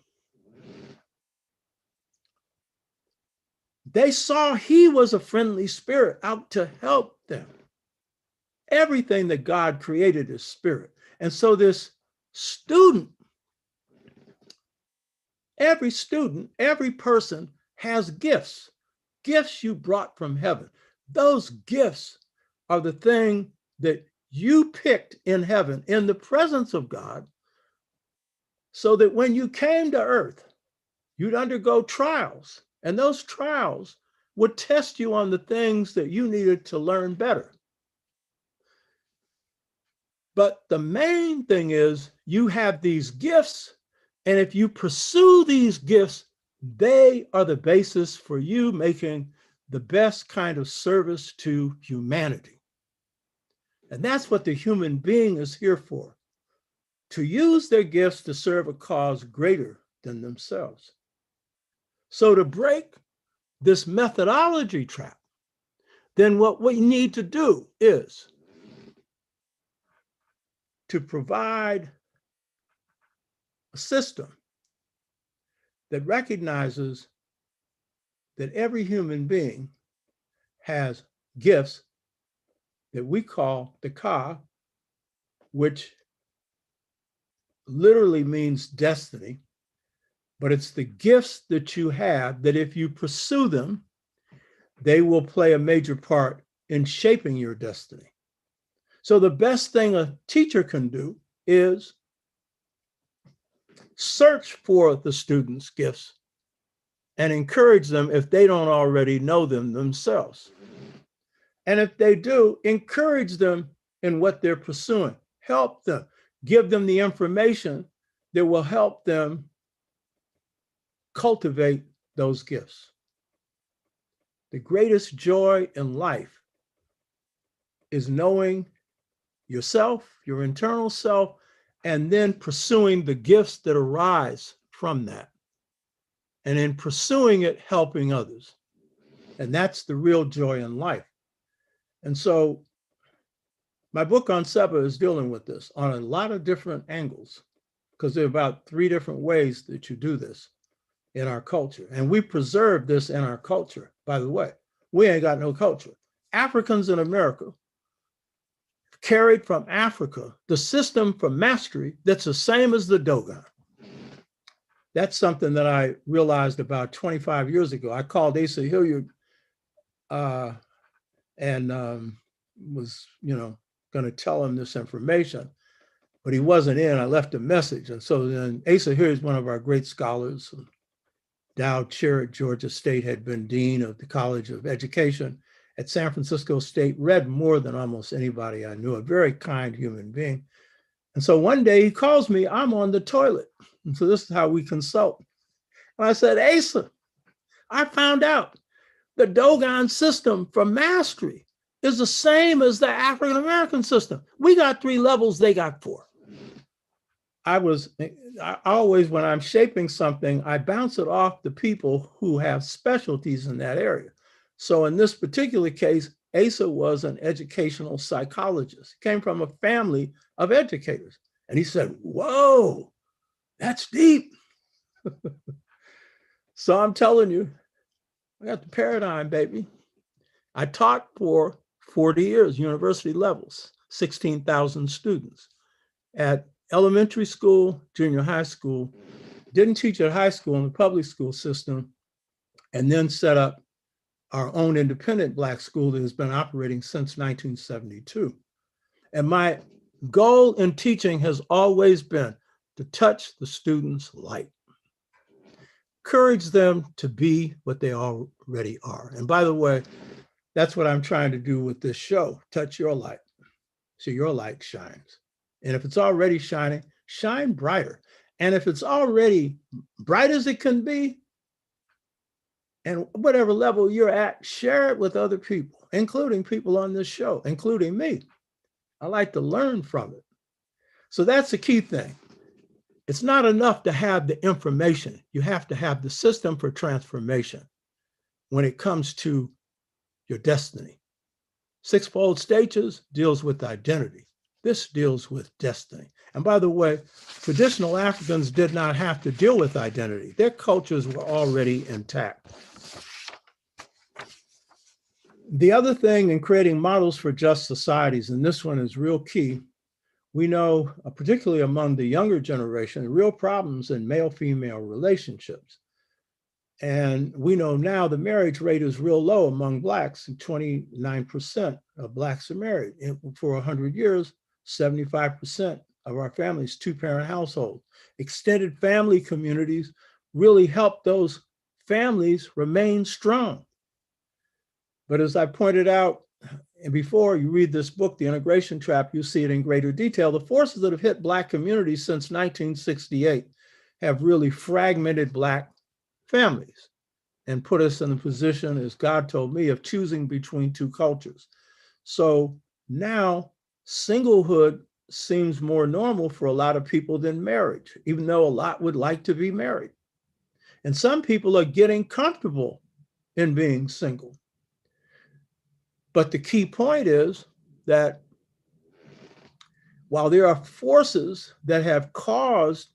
They saw he was a friendly spirit out to help them. Everything that God created is spirit. And so this student, every person has gifts, gifts you brought from heaven. Those gifts are the thing that you picked in heaven, in the presence of God, so that when you came to earth, you'd undergo trials, and those trials would test you on the things that you needed to learn better. But the main thing is you have these gifts, and if you pursue these gifts, they are the basis for you making the best kind of service to humanity. And that's what the human being is here for, to use their gifts to serve a cause greater than themselves. So to break this methodology trap, then what we need to do is to provide a system that recognizes that every human being has gifts that we call the Ka, which literally means destiny, but it's the gifts that you have that if you pursue them, they will play a major part in shaping your destiny. So the best thing a teacher can do is search for the students' gifts and encourage them if they don't already know them themselves. And if they do, encourage them in what they're pursuing. Help them, give them the information that will help them cultivate those gifts. The greatest joy in life is knowing yourself, your internal self, and then pursuing the gifts that arise from that. And in pursuing it, helping others. And that's the real joy in life. And so my book on Seba is dealing with this on a lot of different angles, because there are about 3 different ways that you do this in our culture. And we preserve this in our culture, by the way. We ain't got no culture. Africans in America carried from Africa the system for mastery that's the same as the Dogon. That's something that I realized about 25 years ago. I called Asa Hilliard and was, going to tell him this information, but he wasn't in. I left a message. And so then Asa Hilliard is one of our great scholars, endowed chair at Georgia State, had been dean of the College of Education at San Francisco State, read more than almost anybody I knew, a very kind human being. And so one day he calls me, I'm on the toilet. And so this is how we consult. And I said, Asa, I found out the Dogon system for mastery is the same as the African-American system. We got 3 levels, they got 4. I always, when I'm shaping something, I bounce it off the people who have specialties in that area. So in this particular case, Asa was an educational psychologist, came from a family of educators. And he said, whoa, that's deep. So I'm telling you, I got the paradigm, baby. I taught for 40 years, university levels, 16,000 students at elementary school, junior high school, didn't teach at high school in the public school system, and then set up our own independent Black school that has been operating since 1972. And my goal in teaching has always been to touch the students' light, encourage them to be what they already are. And by the way, that's what I'm trying to do with this show, touch your light, so your light shines. And if it's already shining, shine brighter. And if it's already bright as it can be, and whatever level you're at, share it with other people, including people on this show, including me. I like to learn from it. So that's the key thing. It's not enough to have the information. You have to have the system for transformation when it comes to your destiny. Sixfold stages deals with identity. This deals with destiny. And by the way, traditional Africans did not have to deal with identity. Their cultures were already intact. The other thing in creating models for just societies, and this one is real key, we know, particularly among the younger generation, real problems in male-female relationships. And we know now the marriage rate is real low among Blacks. 29% of Blacks are married. And for 100 years, 75% of our families, two-parent households. Extended family communities really help those families remain strong. But as I pointed out, and before you read this book, The Integration Trap, you see it in greater detail. The forces that have hit Black communities since 1968 have really fragmented Black families and put us in the position, as God told me, of choosing between two cultures. So now singlehood seems more normal for a lot of people than marriage, even though a lot would like to be married. And some people are getting comfortable in being single. But the key point is that while there are forces that have caused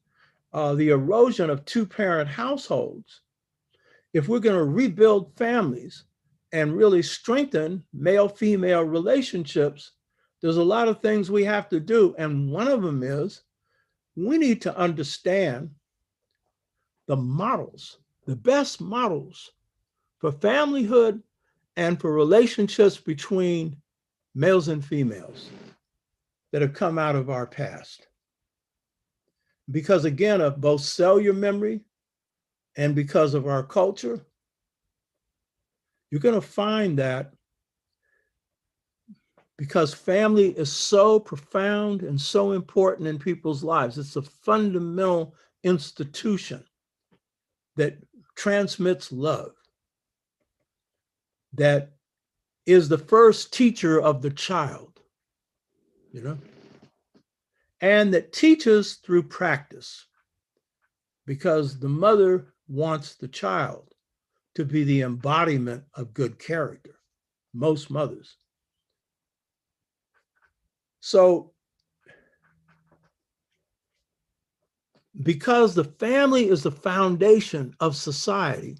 the erosion of two-parent households, if we're going to rebuild families and really strengthen male-female relationships, there's a lot of things we have to do. And one of them is we need to understand the models, the best models for familyhood and for relationships between males and females that have come out of our past. Because again, of both cellular memory and because of our culture, you're going to find that because family is so profound and so important in people's lives, it's a fundamental institution that transmits love, that is the first teacher of the child, and that teaches through practice, because the mother wants the child to be the embodiment of good character, most mothers. So because the family is the foundation of society,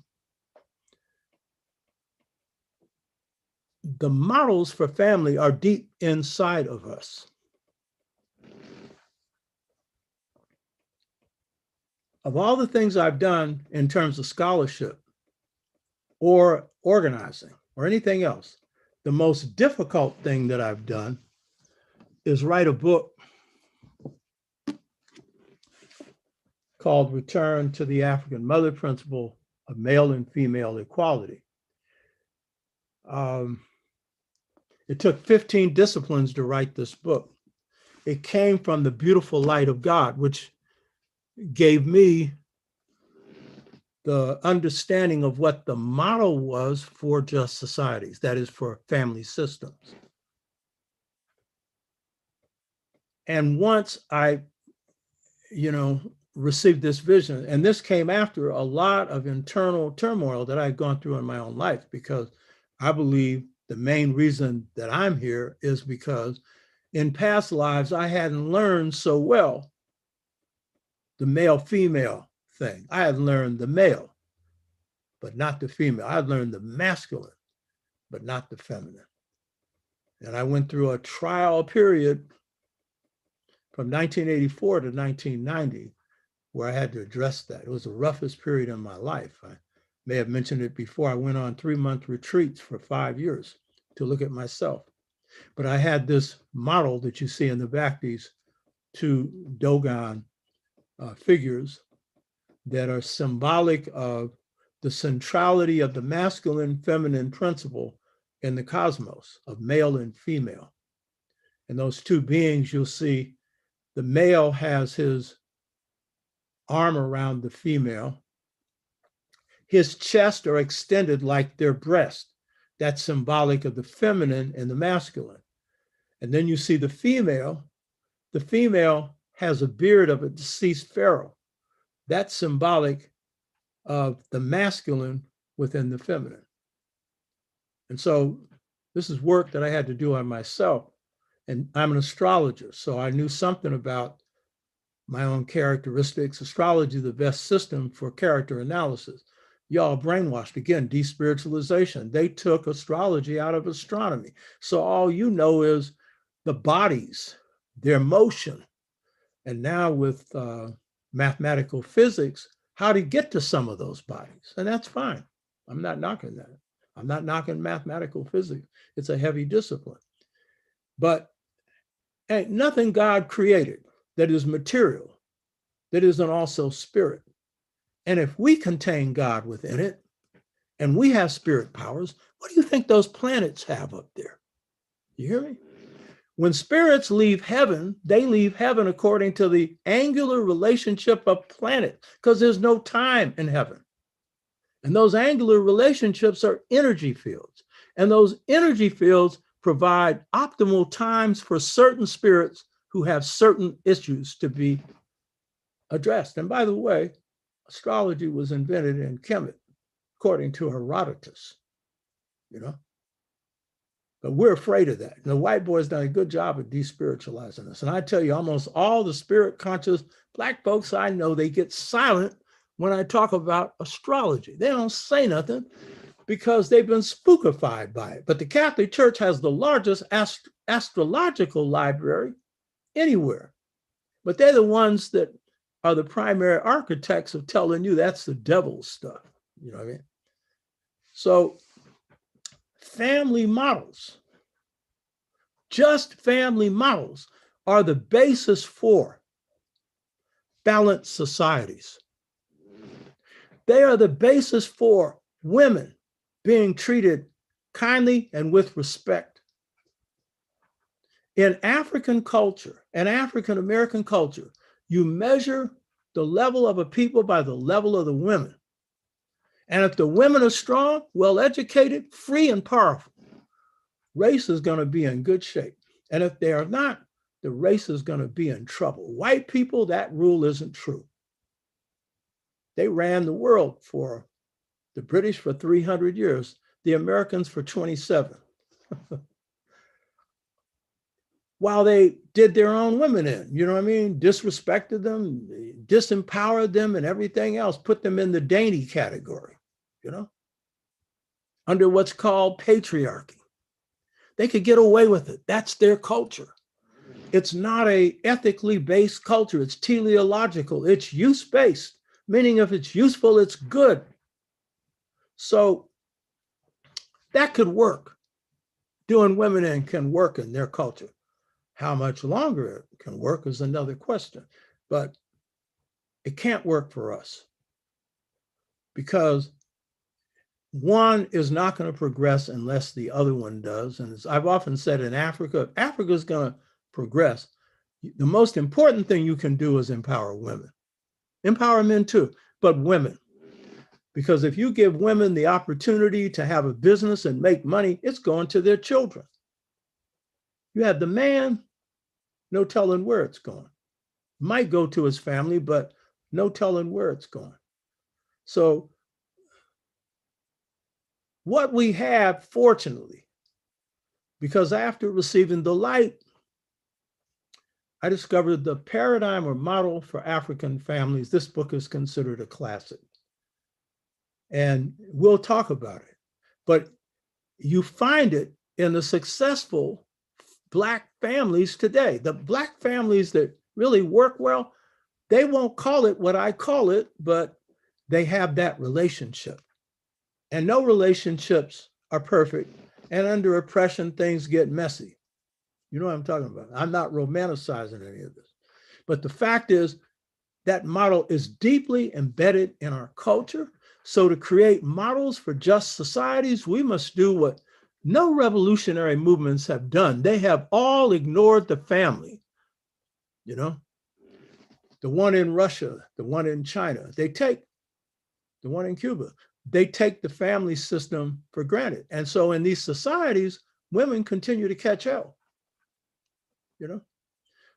the models for family are deep inside of us. Of all the things I've done in terms of scholarship or organizing or anything else, the most difficult thing that I've done is write a book called Return to the African Mother Principle of Male and Female Equality. It took 15 disciplines to write this book. It came from the beautiful light of God, which gave me the understanding of what the model was for just societies, that is, for family systems. And once I, received this vision, and this came after a lot of internal turmoil that I'd gone through in my own life, because I believe the main reason that I'm here is because in past lives, I hadn't learned so well the male-female thing. I had learned the male, but not the female. I had learned the masculine, but not the feminine. And I went through a trial period from 1984 to 1990 where I had to address that. It was the roughest period in my life. I may have mentioned it before. I went on 3-month retreats for 5 years to look at myself. But I had this model that you see in the back, these two Dogon figures that are symbolic of the centrality of the masculine feminine principle in the cosmos of male and female. And those two beings, you'll see the male has his arm around the female. His chest are extended like their breast. That's symbolic of the feminine and the masculine. And then you see the female. The female has a beard of a deceased pharaoh. That's symbolic of the masculine within the feminine. And so This is work that I had to do on myself. And I'm an astrologer, so I knew something about my own characteristics. Astrology, the best system for character analysis. Y'all brainwashed again, de-spiritualization. They took astrology out of astronomy. So all you know is the bodies, their motion. And now with mathematical physics, how to get to some of those bodies. And that's fine. I'm not knocking that. I'm not knocking mathematical physics. It's a heavy discipline. But ain't nothing God created that is material, that isn't also spirit. And if we contain God within it, and we have spirit powers, what do you think those planets have up there? You hear me? When spirits leave heaven, they leave heaven according to the angular relationship of planets, because there's no time in heaven. And those angular relationships are energy fields. And those energy fields provide optimal times for certain spirits who have certain issues to be addressed. And by the way, astrology was invented in Kemet, according to Herodotus, you know. But we're afraid of that. And the white boy's done a good job of de-spiritualizing us. And I tell you, almost all the spirit conscious Black folks I know, they get silent when I talk about astrology. They don't say nothing because they've been spookified by it. But the Catholic Church has the largest astrological library anywhere. But they're the ones that are the primary architects of telling you that's the devil's stuff. You know what I mean? So family models, just family models, are the basis for balanced societies. They are the basis for women being treated kindly and with respect. In African culture and African American culture, you measure the level of a people by the level of the women. And if the women are strong, well-educated, free, and powerful, race is going to be in good shape. And if they are not, the race is going to be in trouble. White people, that rule isn't true. They ran the world for the British for 300 years, the Americans for 27. While they did their own women in, you know what I mean? Disrespected them, disempowered them, and everything else, put them in the dainty category, you know, under what's called patriarchy. They could get away with it. That's their culture. It's not a ethically based culture. It's teleological. It's use-based, meaning if it's useful, it's good. So that could work. Doing women in can work in their culture. How much longer it can work is another question, but it can't work for us because one is not going to progress unless the other one does. And as I've often said, in Africa, if Africa is going to progress, the most important thing you can do is empower women. Empower men too, but women. Because if you give women the opportunity to have a business and make money, it's going to their children. You have the man, no telling where it's going. Might go to his family, but no telling where it's going. So what we have, fortunately, because after receiving the light, I discovered the paradigm or model for African families. This book is considered a classic. And we'll talk about it. But you find it in the successful Black families today. The Black families that really work well, they won't call it what I call it, but they have that relationship. And no relationships are perfect. And under oppression, things get messy. You know what I'm talking about. I'm not romanticizing any of this. But the fact is that model is deeply embedded in our culture. So to create models for just societies, we must do what no revolutionary movements have done. They have all ignored the family. You know, the one in Russia, the one in China, they take the one in Cuba. They take the family system for granted. And so in these societies, women continue to catch hell, you know?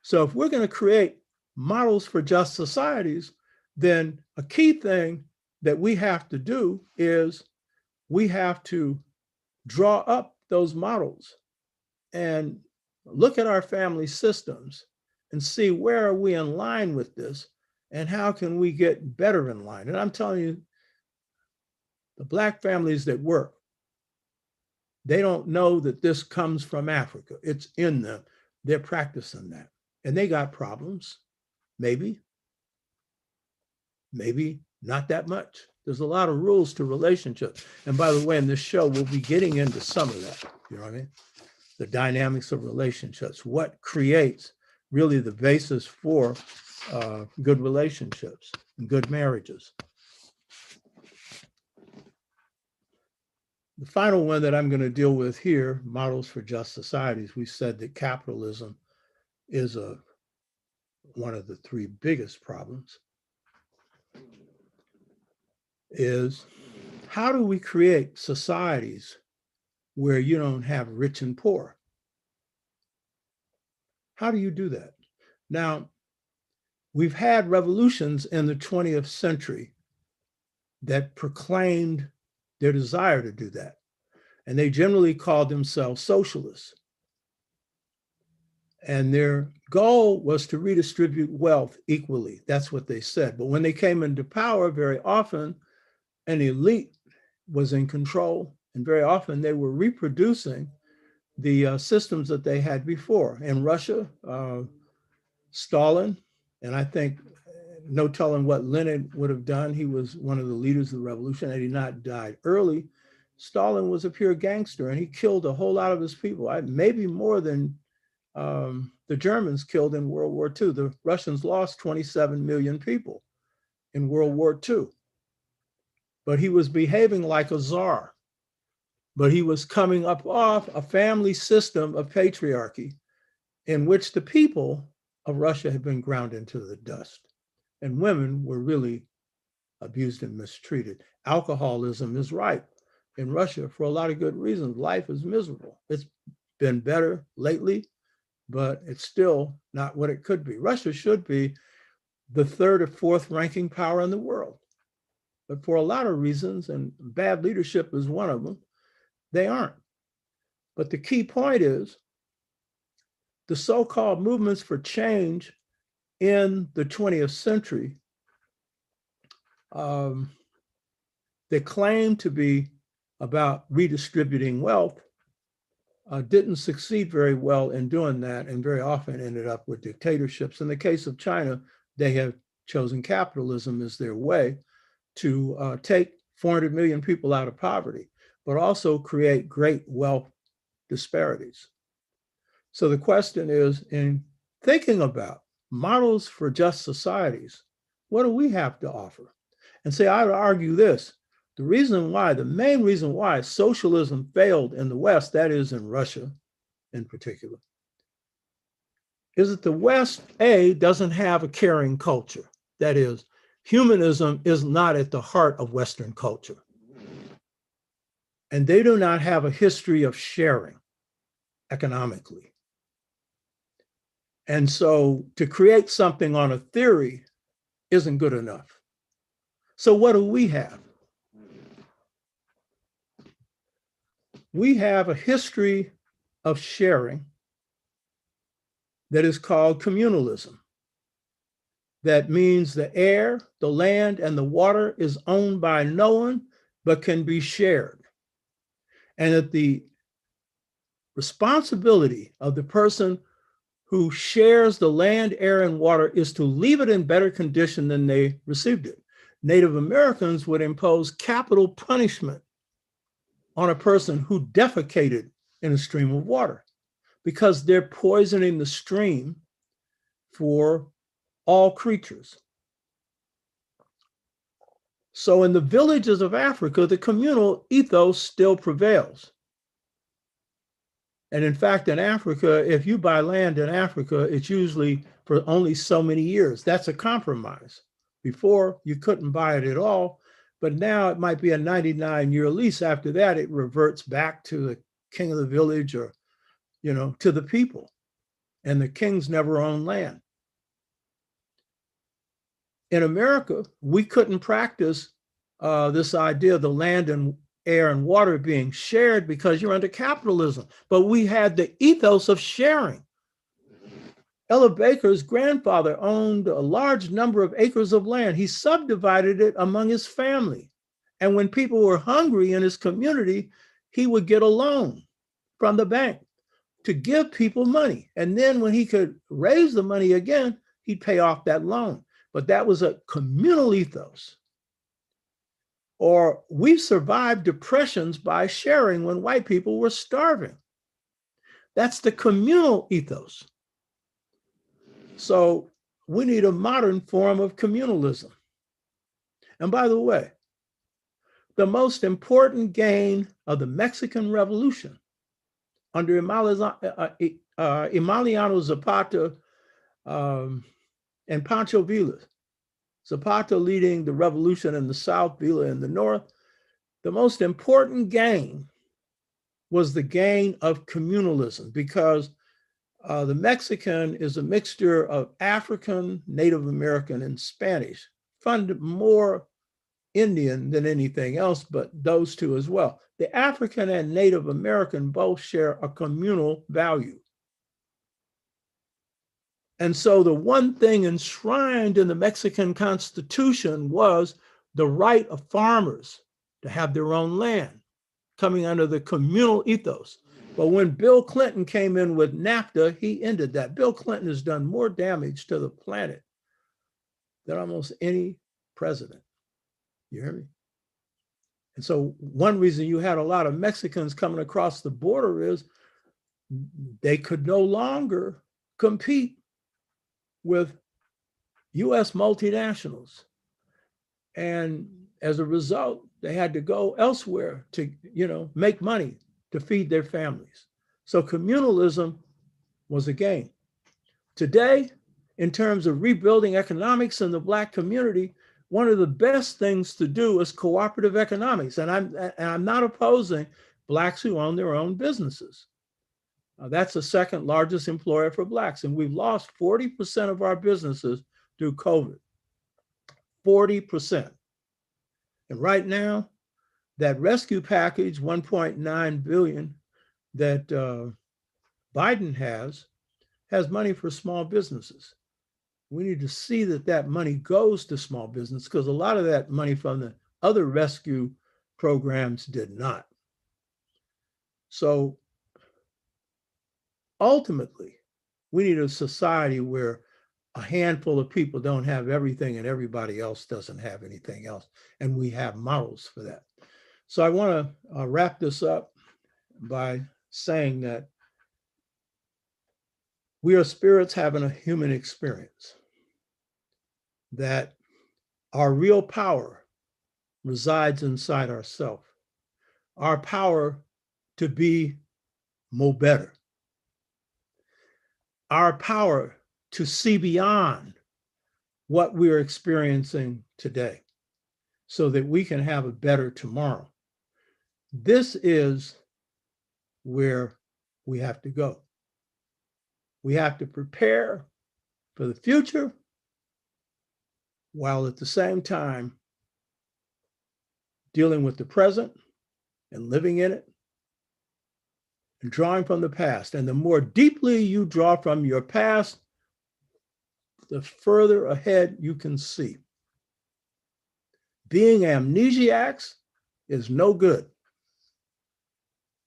So if we're going to create models for just societies, then a key thing that we have to do is we have to draw up those models and look at our family systems and see where are we in line with this and how can we get better in line. And I'm telling you, the Black families that work, they don't know that this comes from Africa. It's in them. They're practicing that. And they got problems, maybe not that much. There's a lot of rules to relationships. And by the way, in this show, we'll be getting into some of that. You know what I mean? The dynamics of relationships, what creates really the basis for good relationships and good marriages. The final one that I'm going to deal with here, models for just societies, we said that capitalism is one of the three biggest problems, is how do we create societies where you don't have rich and poor? How do you do that? Now, we've had revolutions in the 20th century that proclaimed their desire to do that. And they generally called themselves socialists. And their goal was to redistribute wealth equally. That's what they said. But when they came into power, very often an elite was in control. And very often they were reproducing the systems that they had before. In Russia, Stalin, and I think no telling what Lenin would have done. He was one of the leaders of the revolution. Had he not died early, Stalin was a pure gangster and he killed a whole lot of his people, maybe more than the Germans killed in World War II. The Russians lost 27 million people in World War II. But he was behaving like a czar. But he was coming up off a family system of patriarchy in which the people of Russia had been ground into the dust. And women were really abused and mistreated. Alcoholism is ripe in Russia for a lot of good reasons. Life is miserable. It's been better lately, but it's still not what it could be. Russia should be the third or fourth ranking power in the world. But for a lot of reasons, and bad leadership is one of them, they aren't. But the key point is the so-called movements for change in the 20th century, they claim to be about redistributing wealth, didn't succeed very well in doing that, and very often ended up with dictatorships. In the case of China, they have chosen capitalism as their way to take 400 million people out of poverty, but also create great wealth disparities. So the question is, in thinking about models for just societies, what do we have to offer? And say, I would argue this, the main reason why socialism failed in the West, that is in Russia in particular, is that the West, doesn't have a caring culture. That is, humanism is not at the heart of Western culture. And they do not have a history of sharing economically. And so to create something on a theory isn't good enough. So what do we have? We have a history of sharing that is called communalism. That means the air, the land, and the water is owned by no one, but can be shared. And that the responsibility of the person who shares the land, air, and water is to leave it in better condition than they received it. Native Americans would impose capital punishment on a person who defecated in a stream of water because they're poisoning the stream for all creatures. So in the villages of Africa, the communal ethos still prevails. And in fact, in Africa, if you buy land in Africa, it's usually for only so many years. That's a compromise. Before, you couldn't buy it at all, but now it might be a 99-year lease. After that, it reverts back to the king of the village or, to the people. And the kings never owned land. In America, we couldn't practice this idea of the land and air, and water being shared because you're under capitalism. But we had the ethos of sharing. Ella Baker's grandfather owned a large number of acres of land. He subdivided it among his family. And when people were hungry in his community, he would get a loan from the bank to give people money. And then when he could raise the money again, he'd pay off that loan. But that was a communal ethos. Or we survived depressions by sharing when white people were starving. That's the communal ethos. So we need a modern form of communalism. And by the way, the most important gain of the Mexican Revolution under Emiliano Zapata and Pancho Villa, Zapata leading the revolution in the South, Villa in the North, the most important gain was the gain of communalism, because the Mexican is a mixture of African, Native American, and Spanish, funded more Indian than anything else, but those two as well. The African and Native American both share a communal value. And so the one thing enshrined in the Mexican Constitution was the right of farmers to have their own land, coming under the communal ethos. But when Bill Clinton came in with NAFTA, he ended that. Bill Clinton has done more damage to the planet than almost any president. You hear me? And so one reason you had a lot of Mexicans coming across the border is they could no longer compete with US multinationals. And as a result, they had to go elsewhere to, make money to feed their families. So communalism was a gain. Today, in terms of rebuilding economics in the Black community, one of the best things to do is cooperative economics. And I'm not opposing Blacks who own their own businesses. That's the second largest employer for Blacks. And we've lost 40% of our businesses through COVID. 40%. And right now, that rescue package, 1.9 billion that Biden has money for small businesses. We need to see that money goes to small business, because a lot of that money from the other rescue programs did not. So ultimately, we need a society where a handful of people don't have everything and everybody else doesn't have anything else. And we have models for that. So I want to wrap this up by saying that we are spirits having a human experience, that our real power resides inside ourselves, our power to be more better, our power to see beyond what we're experiencing today so that we can have a better tomorrow. This is where we have to go. We have to prepare for the future while at the same time dealing with the present and living in it and drawing from the past. And the more deeply you draw from your past, the further ahead you can see. Being amnesiacs is no good.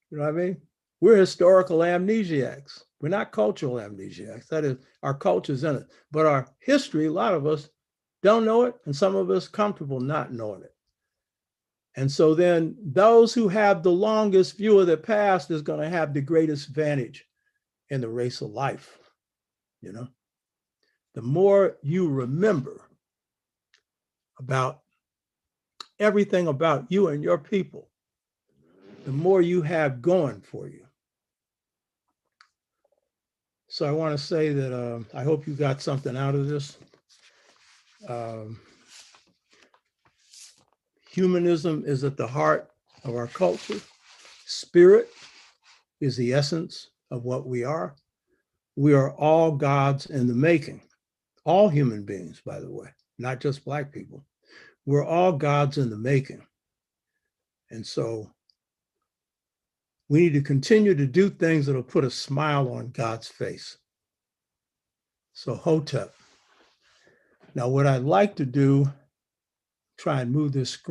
You know what I mean? We're historical amnesiacs. We're not cultural amnesiacs. That is, our culture's in it. But our history, a lot of us don't know it, and some of us comfortable not knowing it. And so then those who have the longest view of the past is going to have the greatest advantage in the race of life. The more you remember about everything about you and your people, the more you have going for you. So I want to say that I hope you got something out of this. Humanism is at the heart of our culture. Spirit is the essence of what we are. We are all gods in the making. All human beings, by the way, not just Black people. We're all gods in the making. And so we need to continue to do things that'll put a smile on God's face. So Hotep. Now, what I'd like to do, try and move this screen.